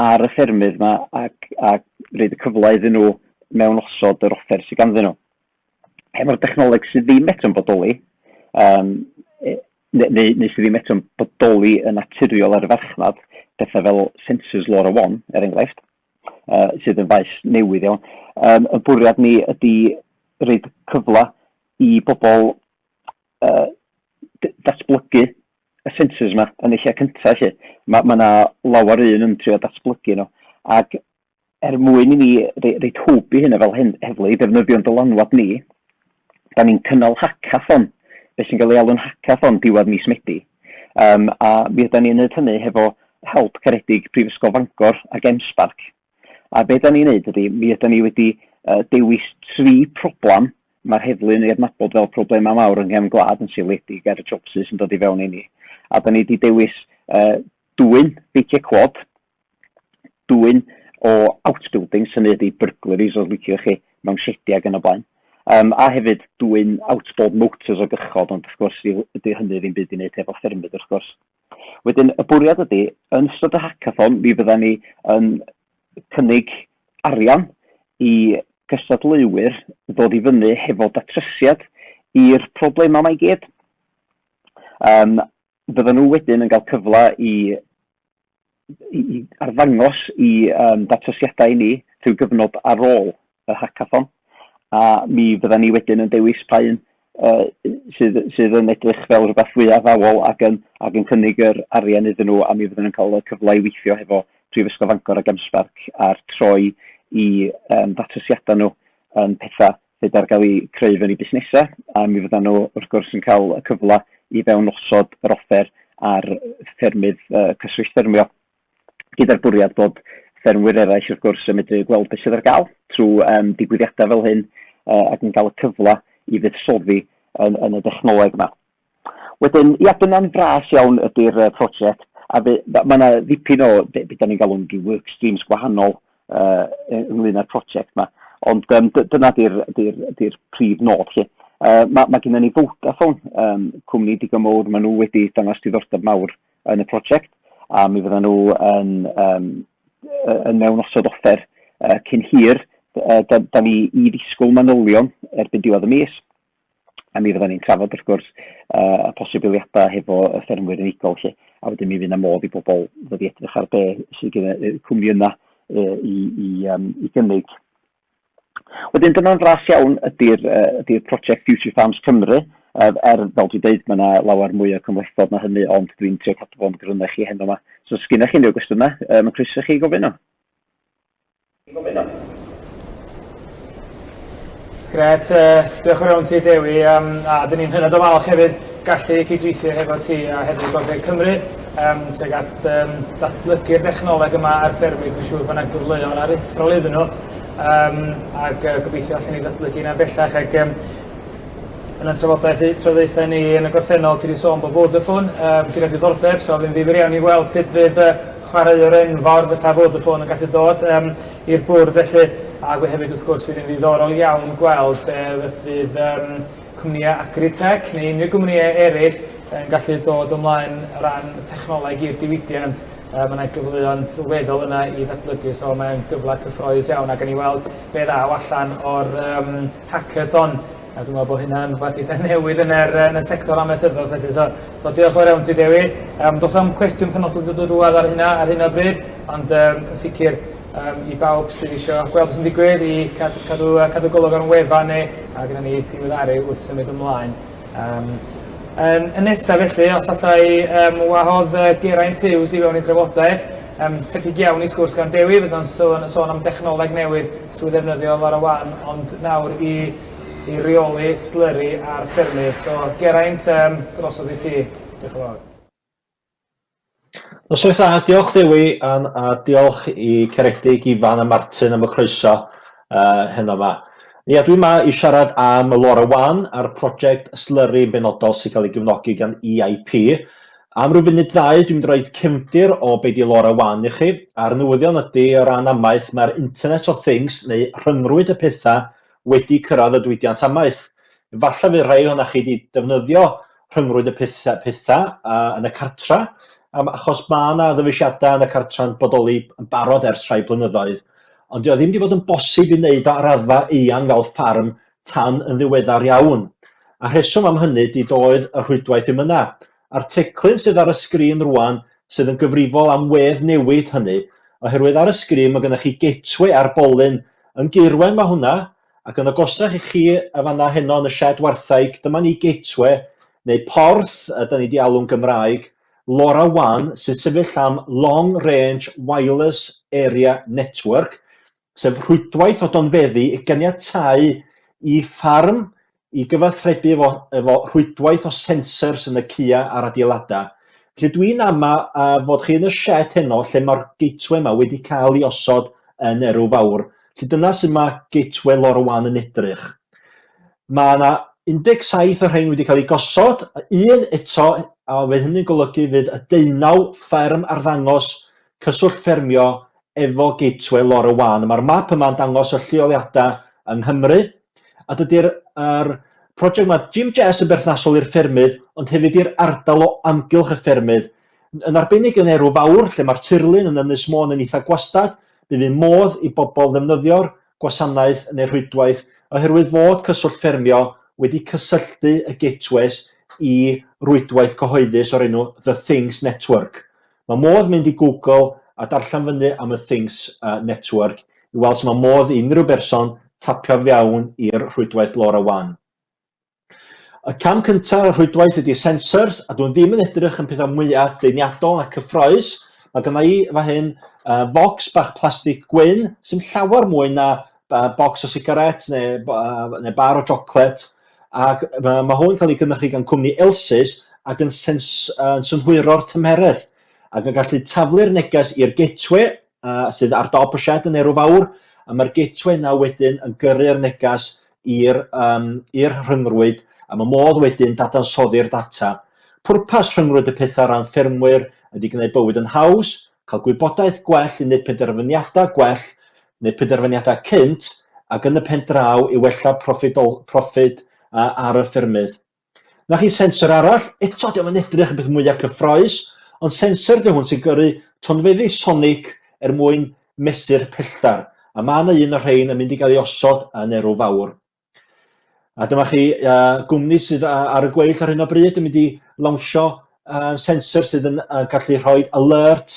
ar y ffermydd yma ac roed y cyfle iddyn nhw mewn osod yr offer sydd ganddyn nhw. Hefo'r technoleg sydd ddim eto yn bodoli, neu sydd ddim eto yn bodoli yn naturiol ar y farchnad, pethau fel sensors Laura One, enghraifft, sydd yn faes newydd iawn. Y bwriad ni ydy roed cyfle i bobl datblygu y sensors yma yn eich cyntaf lle. Mae yna lawer un yn trio datblygu nhw. Ac mwyn i ni roed hwb i hynny fel heddlu i ddefnyddio'n dylanwad ni, da ni'n cynnal hackathon, beth sy'n cael ei alw'n hackathon diwedd mis Medi. A mi ydyn ni'n neud hynny hefo help caredig Prifysgol Fangor ac Emsparc. A beth da ni'n neud ydy, mi ydyn ni wedi dewis 3 problem mae'r heddlu yn ei adnabod fel problemau mawr yng nghefn gwlad yn seiliedig ar y jobsys yn dod i fewn i ni. A da ni wedi dewis dwyn beiciau quad, dwyn o outbuildings, hynny ydy burglaries os licio chi mewn siedi ac yn y blaen. A hefyd dwyn outboard motors o gychod, ond wrth gwrs ydy hynny ddim byd i wneud efo ffermydd wrth gwrs. Wedyn, y bwriad ydy, yn ystod y hackathon, mi fydda ni yn cynnig arian i gystadleuwyr ddod i fyny hefo datrysiad i'r problemau mae gyd. Bydden nhw wedyn yn cael cyfle i arddangos i datrysiadau ni trwy gyfnod ar ôl y hackathon. A mi fydden ni wedyn yn dewis pa un sydd yn edrych fel rhywbeth fwyaf fawol ac yn cynnig yr arian iddyn nhw, a mi fydden nhw'n cael y cyfle i weithio hefo Prifysgol Fangor ac Emsparc a'r troi i datrysiadau nhw yn pethau sydd ar gael ei creu fyny busnesau, a mi fyddan nhw wrth gwrs yn cael y cyfle i fewn osod yr offer ar ffermydd cyswllt ffermio, gyda'r bwriad bod ffermwyr eraill wrth gwrs yn medru gweld beth sydd ar gael trwy digwyddiadau fel hyn ac yn cael y cyfle i fuddsoddi yn y dechnoleg yma. Wedyn, ia, dyna'n fras iawn ydy'r prosiect, a mae yna ddipyn o beth da ni'n galw'n work streams gwahanol ynglyn â'r prosiect yma, ond dyna di'r prif nod lle. Mae gennym ni Vodafone, cwmni digon mawr, maen nhw wedi dangos diddordeb mawr yn y prosiect, a mi fyddan nhw yn mewn osod offer cyn hir. Da ni i ddisgwyl manylion erbyn diwedd y mis, a mi fyddan ni'n trafod wrth gwrs y posibiliadau hefo y ffermwyr unigol lle, a wedyn mi fydd yna modd i bobl ddod i edrych ar be sydd gyda cwmni yna i gynnig. Wedyn dyna'n fras iawn ydy'r prosiect Future Farms Cymru, fel dwi'n dweud, mae yna lawer mwy o cymlethdod na hynny, ond dwi'n trio cadw fo'n gryno chi heno yma. So, os gyda chi unrhyw gwestiynau, mae'n croeso chi gofyn o. Gret, diolch yn fawr ti Dewi, a dyn ni'n hynod o falch hefyd gallu cydweithio hefo ti a hefyd Gogledd Cymru, sef at datblygu'r dechnoleg yma ar ffermydd, dwi'n siŵr bod yna gyfleoedd aruthrol iddyn nhw, ac gobeithio allan ni ddatblygu yna bellach, ac yn y trafodaethau ni yn y gorffennol, ti wedi sôn bod Vodafone gyda diddordeb, so fydd ddifyr iawn i weld sut fydd chwaraewr enfawr fatha Vodafone yn gallu dod i'r bwrdd felly, ac hefyd wrth gwrs fydd yn ddiddorol iawn gweld fydd cwmnïau agritech neu unrhyw cwmnïau eraill yn gallu dod ymlaen ran technoleg i'r diwydiant. Mae yna gyfleoedd sylweddol yna i ddatblygu, so mae'n gyfle cyffroes iawn ac yn ei weld be ddaw allan o'r hackathon. A dwi'n meddwl bod hynna'n rhywbeth eitha newydd yn y sector amaethyddol felly. So diolch o'r iawn ti Dewi. Does am cwestiwn penodol dod o rwad ar hynna bryd, ond yn sicr i bawb sydd eisiau gweld beth sy'n digwydd i cadw golwg ar y wefan neu a gyda ni diweddaru wrth symud ymlaen. Yn nesaf felly, os allai wahodd Geraint Hughes i fewn i'r drafodaeth, tebyg iawn i sgwrs gan Dewi, fydd o'n sôn am dechnoleg newydd trwy ddefnyddio ar y wan, ond nawr i reoli slurry ar ffermydd. So Geraint, drosodd i ti. Diolch yn fawr. Noswaith dda, diolch Dewi, a diolch i Ceredig, Ifan a Martin am y croeso heno yma. Ia, dwi'n yma i siarad am y Lora Wan a'r prosiect slurry benodol sy'n cael ei gefnogi gan EIP. Am ryw funud ddau, dwi'n mynd i roi cefndir o be di Lora Wan i chi. A'r newyddion ydy o ran amaeth mae'r Internet of Things neu rhyngrwyd y pethau wedi cyrraedd y diwydiant amaeth. Falle fydd rhai o'na chi wedi defnyddio rhyngrwyd y pethau yn y cartra, achos mae yna ddyfeisiadau yn y cartra'n bodoli yn barod ers rhai blynyddoedd. Ond dio ddim wedi bod yn bosib i wneud o ar raddfa eang fel ffarm tan yn ddiweddar iawn. A rheswm am hynny di doedd y rhwydwaith ddim yna. A'r teclyn sydd ar y sgrin rwan sydd yn gyfrifol am wedd newid hynny, oherwydd ar y sgrin mae gennych chi gateway ar bolyn yn Gaerwen mae hwnna, ac yn agosach i chi y fanna heno yn y sied warthaig, dyma ni gateway, neu porth, da ni di alw'n Gymraeg, Lora Wan, sy'n sefyll am Long Range Wireless Area Network, sef rhwydwaith o donfeddi i ganiatáu i ffarm i gyfathrebu efo rhwydwaith o sensors yn y cua a'r adeiladau. Felly dwi'n ama fod chi yn y sied heno lle mae'r gateway yma wedi cael ei osod yn Erw Fawr. Felly dyna sy'n mae gateway Lora Wan yn edrych. Mae yna 17 o rhain wedi cael ei gosod, un eto, a fydd hynny'n golygu fydd y 19 fferm arddangos cyswllt ffermio efo gateway Lora Wan. Mae'r map yma'n dangos y lleoliadau yng Nghymru, a dydy'r prosiect yma Jim Jess yn berthnasol i'r ffermydd, ond hefyd i'r ardal o amgylch y ffermydd. Yn arbennig yn Erw Fawr, lle mae'r tirlun yn Ynys Môn yn eitha gwastad, bydd yn modd i bobl ddefnyddio'r gwasanaeth neu'r rhwydwaith, oherwydd fod cyswllt ffermio wedi cysylltu y gateways i rwydwaith cyhoeddus o'r enw The Things Network. Mae modd mynd i Google a darllen fyny am y Things Network i weld sut mae modd i unrhyw berson tapio fewn i'r rhwydwaith Lora Wan. Y cam cyntaf o'r rhwydwaith ydy sensors, a dwi'n ddim yn edrych yn pethau mwyaf deuniadol a cyffroes. Mae gynna i fan hyn bocs bach plastig gwyn sy'n llawer mwy na bocs o cigaret neu bar o chocolate, ac mae hwn yn cael ei gynnychu gan cwmni Elsys ac yn synhwyro'r tymeredd, ac yn gallu taflu'r neges i'r gateway sydd ar dop y shed yn Erw Fawr, a mae'r gateway yna wedyn yn gyrru'r neges i'r rhyngrwyd, a mae modd wedyn dadansoddi'r data. Pwrpas rhyngrwyd y pethau ran ffermwyr ydy gwneud bywyd yn haws, cael gwybodaeth gwell i wneud penderfyniadau gwell, neu penderfyniadau cynt, ac yn y pen draw i wella proffid ar y ffermydd. Na chi sensor arall, eto diolch yn edrych yn beth mwyaf cyffroes, ond sensor dy hwn sy'n gyrru tonfeddi sonic mwyn mesur pelltar, a mae yna un o'r rhain yn mynd i gael ei osod yn Erw Fawr. A dyma chi gwmni sydd ar y gweill ar hyn o bryd yn mynd i lawnsio sensor sydd yn gallu rhoi alert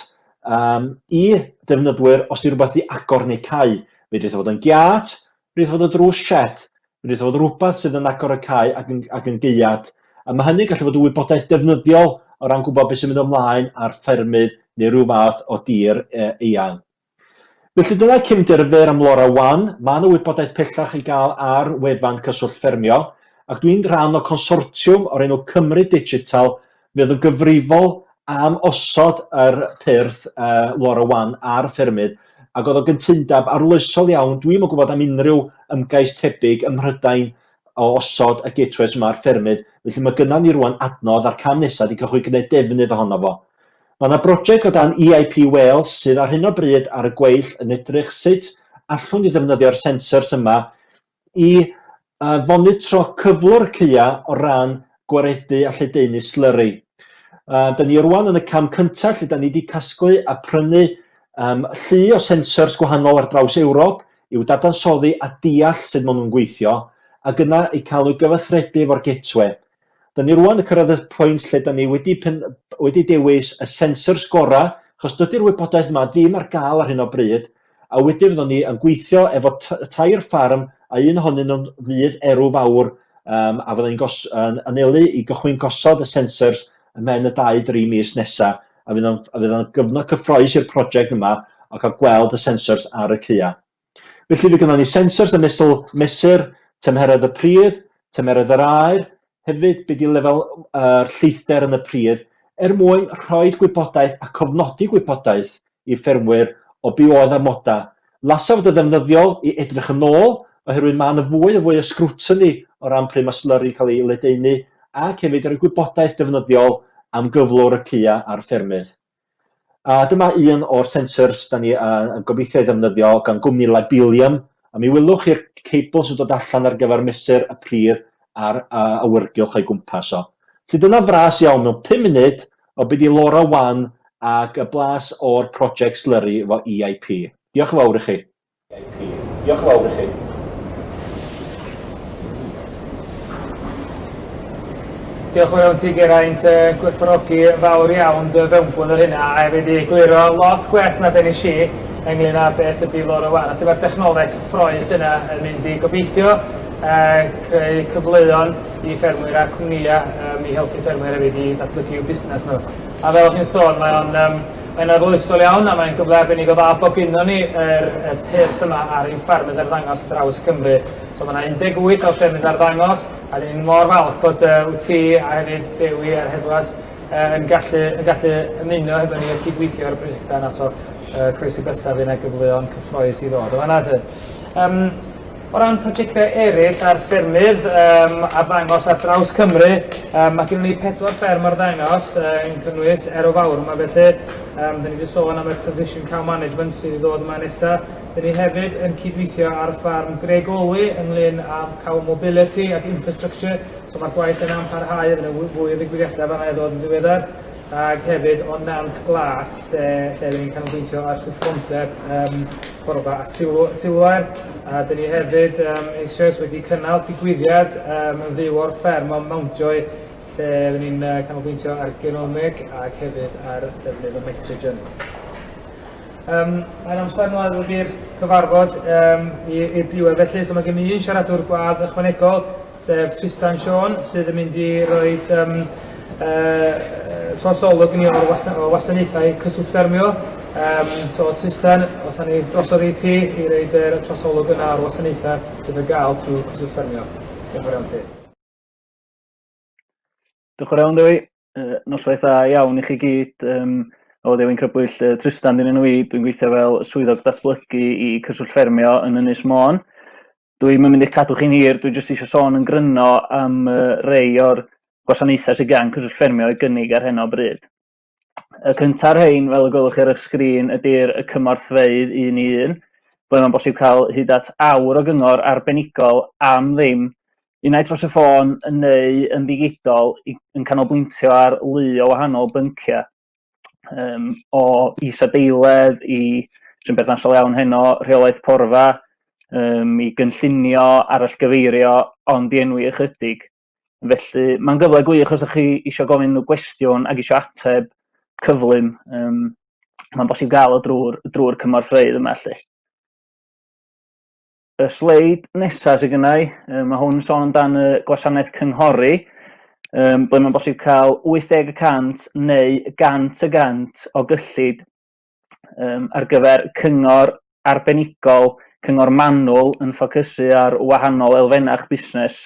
i defnyddwyr os yw rhywbeth i agor neu cau. Fe wneud fod yn giat, fe wneud fod yn drws shed, fe wneud fod rhywbeth sydd yn agor y cau ac yn giat. A mae hynny'n gallu fod yn wybodaeth defnyddiol o ran gwybod beth sy'n mynd ymlaen ar ffermydd neu rhyw fath o dir eang. Felly dyna cefndirfer am Lora 1, mae yna wybodaeth pellach i gael ar wefan cyswllt ffermio, ac dwi'n rhan o consortiwm o'r enw Cymru Digital fydd yn gyfrifol am osod yr pyrth Lora 1 ar ffermydd, ac oedd o gyntundab arloesol iawn. Dwi'm yn gwybod am unrhyw ymgais tebyg ym Mhrydain o osod y gateways yma ar ffermydd, felly mae gynnon ni rwan adnodd ar cam nesaf i gychwyn gwneud defnydd ohono fo. Mae yna brosiect o dan EIP Wales sydd ar hyn o bryd ar y gweill yn edrych sut allwn ni ddefnyddio'r sensors yma i fonitro cyflwr ceia o ran gwaredu a lledaenu slurry. Da ni rwan yn y cam cyntaf lle da ni wedi casglu a prynu llu o sensors gwahanol ar draws Ewrop i'w dadansoddi a deall sut maen nhw'n gweithio, ac yna i cael nhw gyfathrebu efo'r gateway. Da ni rwan yn cyrraedd y pwynt lle da ni wedi dewis y sensors gorau, achos dydy'r wybodaeth yma ddim ar gael ar hyn o bryd, a wedyn fyddwn ni yn gweithio efo tair ffarm, a un ohonyn nhw'n fydd Erw Fawr, a fyddwn ni'n anelu i gychwyn gosod y sensors ym mhen y 2-3 mis nesaf, a fydd yn gyfnod cyffroes i'r prosiect yma o cael gweld y sensors ar y ceia. Felly fe gynnon ni sensors yn mesur tymheredd y pridd, tymheredd yr aer, hefyd beth yw lefel lleithder yn y pridd, mwyn rhoi gwybodaeth a cofnodi gwybodaeth i ffermwyr o bu oedd amoda. Lasaf fod y ddefnyddiol i edrych yn ôl, oherwydd mae yna fwy o scrutiny o ran pryd mae slurry cael ei ledaenu, ac hefyd rhoi gwybodaeth defnyddiol am gyflwr y ceia ar ffermydd. A dyma un o'r sensors da ni yn gobeithio ei ddefnyddio gan gwmni Labilium, a mi welwch chi'r cable sy'n dod allan ar gyfer mesur y pridd a'r awyrgylch o'i gwmpas o. Felly dyna fras iawn mewn 5 munud o beth i Lora 1 ac y blas o'r prosiect slurry efo EIP. Diolch yn fawr i chi. Diolch yn fawr i chi. Diolch yn fawr ti Geraint, gwerthfawrogi fawr iawn dy fewnbwn ar hynna, a hefyd i gliro lot gwell na ben i si ynglyn â beth ydy Lora 1. Os yma'r technoleg cyffroes yna yn mynd i gobeithio creu cyfleon i ffermwyr a cwmnïau i helpu ffermwyr hefyd i datblygu i'w busnes nhw. A fel chi'n sôn, mae'n arloesol iawn a mae'n gyfle arbennig o dda bod gynnon ni y pyrth yma ar ein ffermydd ar ddangos draws Cymru. So mae yna 18 o ffermydd ar ddangos, a ni'n mor falch bod wyt ti a hefyd Dewi a'r heddwas yn gallu ymuno hefo ni a cydweithio ar y brosiectau yna, so croeso bysaf yna gyfleon cyffroes i ddod. O fanna te. O ran prosiectau eraill ar ffermydd ar ddangos ar draws Cymru, mae gen ni 4 fferm ar ddangos yn cynnwys Erw Fawr yma, felly da ni wedi sôn am y Transition Cow Management sydd wedi dod yma nesaf. Da ni hefyd yn cydweithio ar ffarm Greg Olwy ynglyn â Cow Mobility ac Infrastructure, so mae'r gwaith yna yn parhau, yna fwy o ddigwyddiadau fanna i ddod yn ddiweddar. Ac hefyd o Nant Glas, lle ni'n canolbwyntio ar ffyrffondeb porfa a silwair. A dyn ni hefyd eisoes wedi cynnal digwyddiad yn ddiw o'r fferm o Mountjoy, lle dyn ni'n canolbwyntio ar genomig ac hefyd ar defnydd o nitrogen. Mae'n amser mlaen i'r cyfarfod i'r diwedd felly, so mae gen i un siaradwr gwadd ychwanegol, sef Tristan Sion, sydd yn mynd i roi trosolwg ni o'r wasanaethau cyswllt ffermio. So, Tristan, os ni drosodd i ti i reid yr trosolwg yna ar wasanaethau sydd yn gael trwy cwswt ffermio. Diolch yn fawr iawn ti. Diolch yn iawn, Dewi. Noswaith dda iawn i chi gyd. O Dewi'n Crybwyll, Tristan dyn nhw i. Dwi'n gweithio fel swyddog datblygu i cyswllt ffermio yn Ynys Môn. Dwi'n mynd i'ch cadw chi'n hir, dwi'n jyst eisiau sôn yn gryno am rei o'r gwasanaethau sydd gan cyswllt ffermio i gynnig ar hyn o bryd. Y cynta'r rhain, fel y gwelwch chi ar y sgrin, ydy'r cymorthfeydd 1-1, ble mae'n bosib cael hyd at awr o gyngor arbenigol am ddim unai dros y ffôn neu yn ddigidol yn canolbwyntio ar lu o wahanol bynciau. O isadeiledd i, sy'n berthnasol iawn heno, rheolaeth porfa, i gynllunio, arallgyfeirio, ond i enwi ychydig. Felly, mae'n gyfle gwych os ydych chi eisiau gofyn nhw gwestiwn ac eisiau ateb cyflym. Mae'n bosib gael o drwy'r cymorthfeydd yma, lly. Y sleid nesaf sydd gynnau, mae hwn yn sôn amdan y gwasanaeth cynghori, ble mae'n bosib cael 80% neu 100% o gyllid ar gyfer cyngor arbenigol, cyngor manwl yn ffocysu ar wahanol elfennach busnes,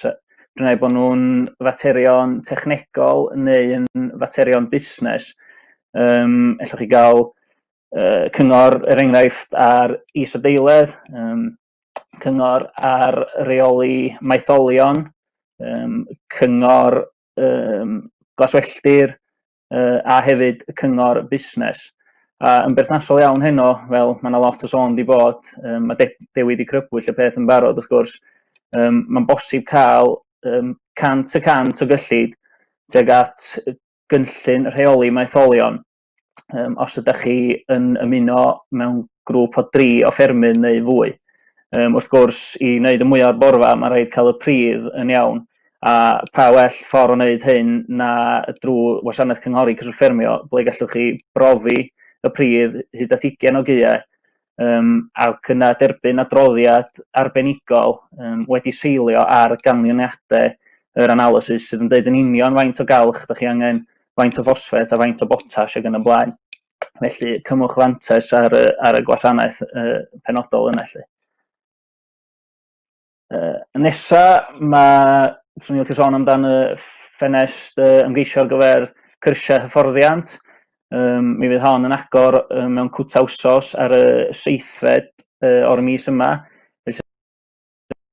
drwy bod nhw'n faterion technegol neu yn faterion busnes. Ellwch chi gael cyngor, enghraifft, ar isadeiledd, cyngor ar reoli maetholion, cyngor glaswelltir, a hefyd cyngor busnes. A yn berthnasol iawn heno, fel mae yna lot o sôn di bod, mae Dewi di crybwyll y peth yn barod, wrth gwrs, mae'n bosib cael 100% o gyllid tuag at gynllun rheoli maetholion. Os ydych chi yn ymuno mewn grŵp o 3 o ffermydd neu fwy. Wrth gwrs, i wneud y mwyaf o'r borfa, mae rhaid cael y pridd yn iawn, a pa well ffordd o wneud hyn na drwy wasanaeth cynghori cyswllt ffermio, ble gallwch chi brofi y pridd hyd at 20 o gaeau, ac yna derbyn adroddiad arbenigol wedi seilio ar ganlyniadau yr analysis sydd yn dweud yn union faint o galch ydych chi angen, faint o fosfet a faint o botas ac yn y blaen. Felly, cymwch fantes ar y gwasanaeth penodol yna, lly. Nesa, swn i'n licio sôn amdan y ffenest ymgeisio ar gyfer cyrsiau hyfforddiant. Mi fydd hon yn agor mewn cwta wsos ar y 7fed o'r mis yma. Os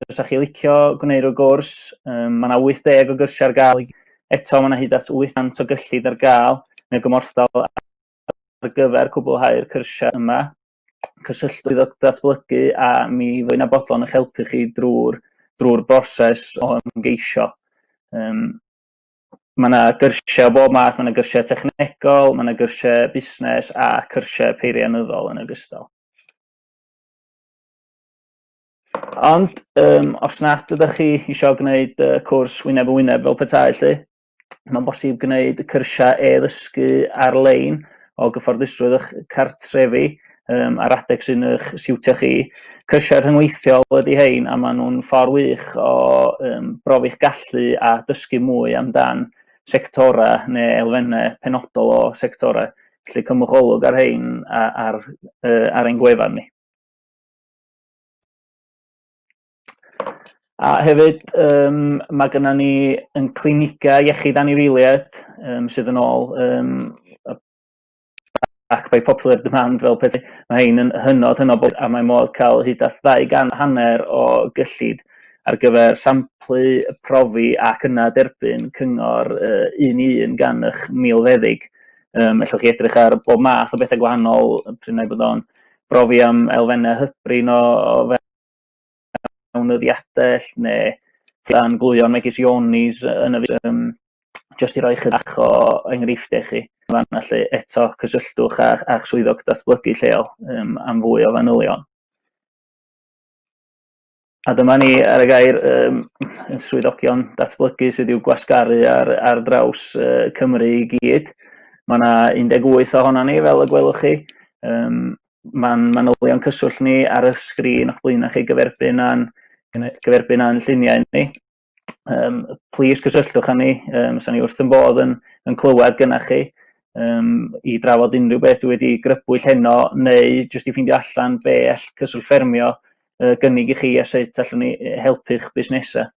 ydych chi licio gwneud o gwrs, mae yna 80 o gyrsiau ar gael. Eto, mae yna hyd at 800 o gyllid ar gael, neu gymorthol ar gyfer cwblhau'r cyrsiau yma. Cysylltwyd datblygu a mi fydd yna bodlon eich helpu chi drwy'r broses o ymgeisio. Mae yna gyrsiau o bob math, mae yna gyrsiau technegol, mae yna gyrsiau busnes a cyrsiau peirianyddol yn ogystal. Ond, os nad ydych chi eisiau gwneud cwrs wyneb yn wyneb fel petai, lly, mae'n bosib gwneud cyrsiau e-ddysgu ar-lein o gyfforddusrwydd eich cartrefi ar adeg sy'n eich siwtio chi. Cyrsiau rhyngweithiol ydy hein, a maen nhw'n ffordd wych o brofi'ch gallu a dysgu mwy amdan sectora neu elfennau penodol o sectora. Felly cymwch olwg ar hein ar ein gwefan ni. A hefyd, mae gennym ni yn clinigau iechyd anifeiliaid sydd yn ôl ac by popular demand fel peth. Mae hein yn hynod bod, a mae modd cael hyd at 250 o gyllid ar gyfer samplu, profi ac yna derbyn cyngor 1-1 gan eich milfeddyg. Ellwch chi edrych ar bob math o bethau gwahanol, pryd bod o'n brofi am elfennau hybrin o mewnyddiadell neu plan glwio'n megis ionis yn y jyst i roi chydig o enghreifftiau chi. Felly eto cysylltwch a'ch swyddog datblygu lleol am fwy o fanylion. A dyma ni ar y gair swyddogion datblygu sydd i'w gwasgaru ar draws Cymru i gyd. Mae yna 18 ohona ni fel y gwelwch chi. Mae'n manylion cyswllt ni ar y sgrin o'ch blaenau chi gyferbyn a'n lluniau ni. Plis cysylltwch â ni, sa'n ni wrth yn bodd yn clywed gynnach chi. i drafod unrhyw beth dwi wedi grybwyll heno, neu jyst i ffeindio allan be all cyswllt ffermio gynnig i chi a sut allwn ni helpu'ch busnesau.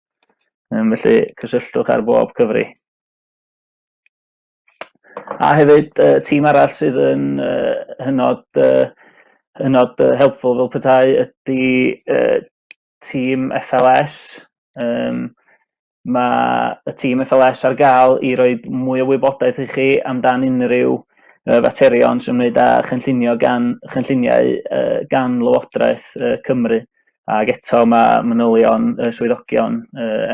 Felly cysylltwch ar bob cyfri. A hefyd tîm arall sydd yn hynod helpful fel petai ydy tîm FLS. Mae y tîm FLS ar gael i roi mwy o wybodaeth i chi amdan unrhyw faterion sy'n ymwneud â chynlluniau gan Lywodraeth Cymru. Ac eto mae manylion swyddogion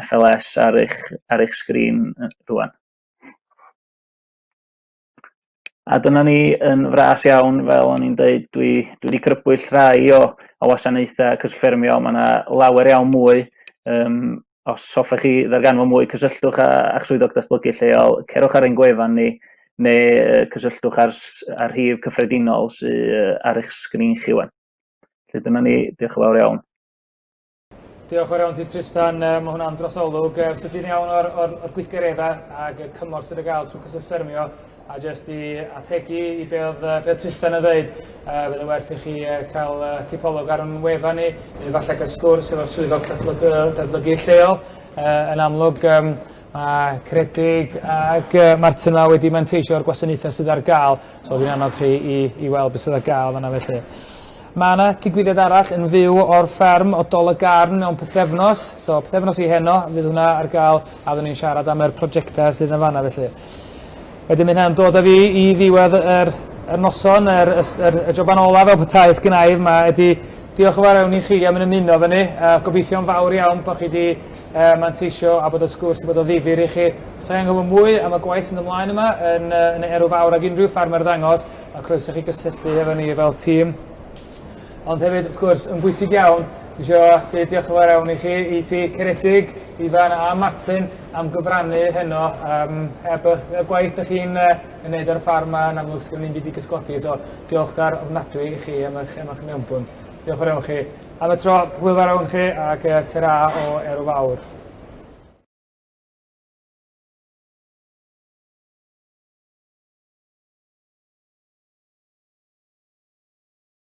FLS ar eich sgrin rwan. A dyna ni yn fras iawn, fel o'n i'n dweud, dwi wedi crybwyll rhai o wasanaethau cyswllt ffermio. Mae yna lawer iawn mwy. Os hoffech chi ddarganfod mwy, cysylltwch â'ch swyddog datblygu lleol, cerwch ar ein gwefan ni, neu cysylltwch ar rhif cyffredinol sydd ar eich sgrin chi wan. Felly dyna ni, diolch yn fawr iawn. Diolch yn fawr iawn ti Tristan, mae hwnna'n drosolwg. Sydyn iawn o'r gweithgareddau ac y cymorth sydd wedi cael trwy cyswllt ffermio. A jyst i ategu i be oedd Tristan yn dweud, bydd yn werth i chi cael cipolwg ar yn wefan ni, neu falle cael sgwrs efo'r swyddog datblygu lleol. Yn amlwg, mae Credig ac Martin yma wedi manteisio'r gwasanaethau sydd ar gael, so dwi'n annog chi i weld beth sydd ar gael fan'na felly. Mae yna digwyddiad arall yn fyw o'r fferm o Dol y Garn mewn pythefnos, so pythefnos i heno fydd hwnna ar gael a fyddwn ni'n siarad am yr prosiectau sydd yn fan'na felly. Wedyn mynd hyn dod â fi i ddiwedd yr noson, y joban ola fel petai sgynnau yma ydy diolch yn fawr iawn i chi am yn ymuno efo ni. Gobeithio'n fawr iawn bod chi wedi manteisio a bod y sgwrs wedi bod o ddifyr i chi. Os ydych chi'n gwybod mwy am y gwaith sy'n ymlaen yma yn Erw Fawr ac unrhyw ffarmer ddangos, a croeso chi gysylltu efo ni fel tîm. Ond hefyd, wrth gwrs, yn bwysig iawn, diolch yn fawr iawn i chi, i ti Ceredig, Ifan a Martin am gyfrannu heno heb y gwaith ych chi'n gwneud ar y ffarm yn amlwg sydd ni'n byd i gysgodi. So diolchgar ofnadwy i chi am eich mewnbwn. Diolch yn fawr iawn chi. Am y tro, hwyl fawr iawn chi ac tera o Erw Fawr.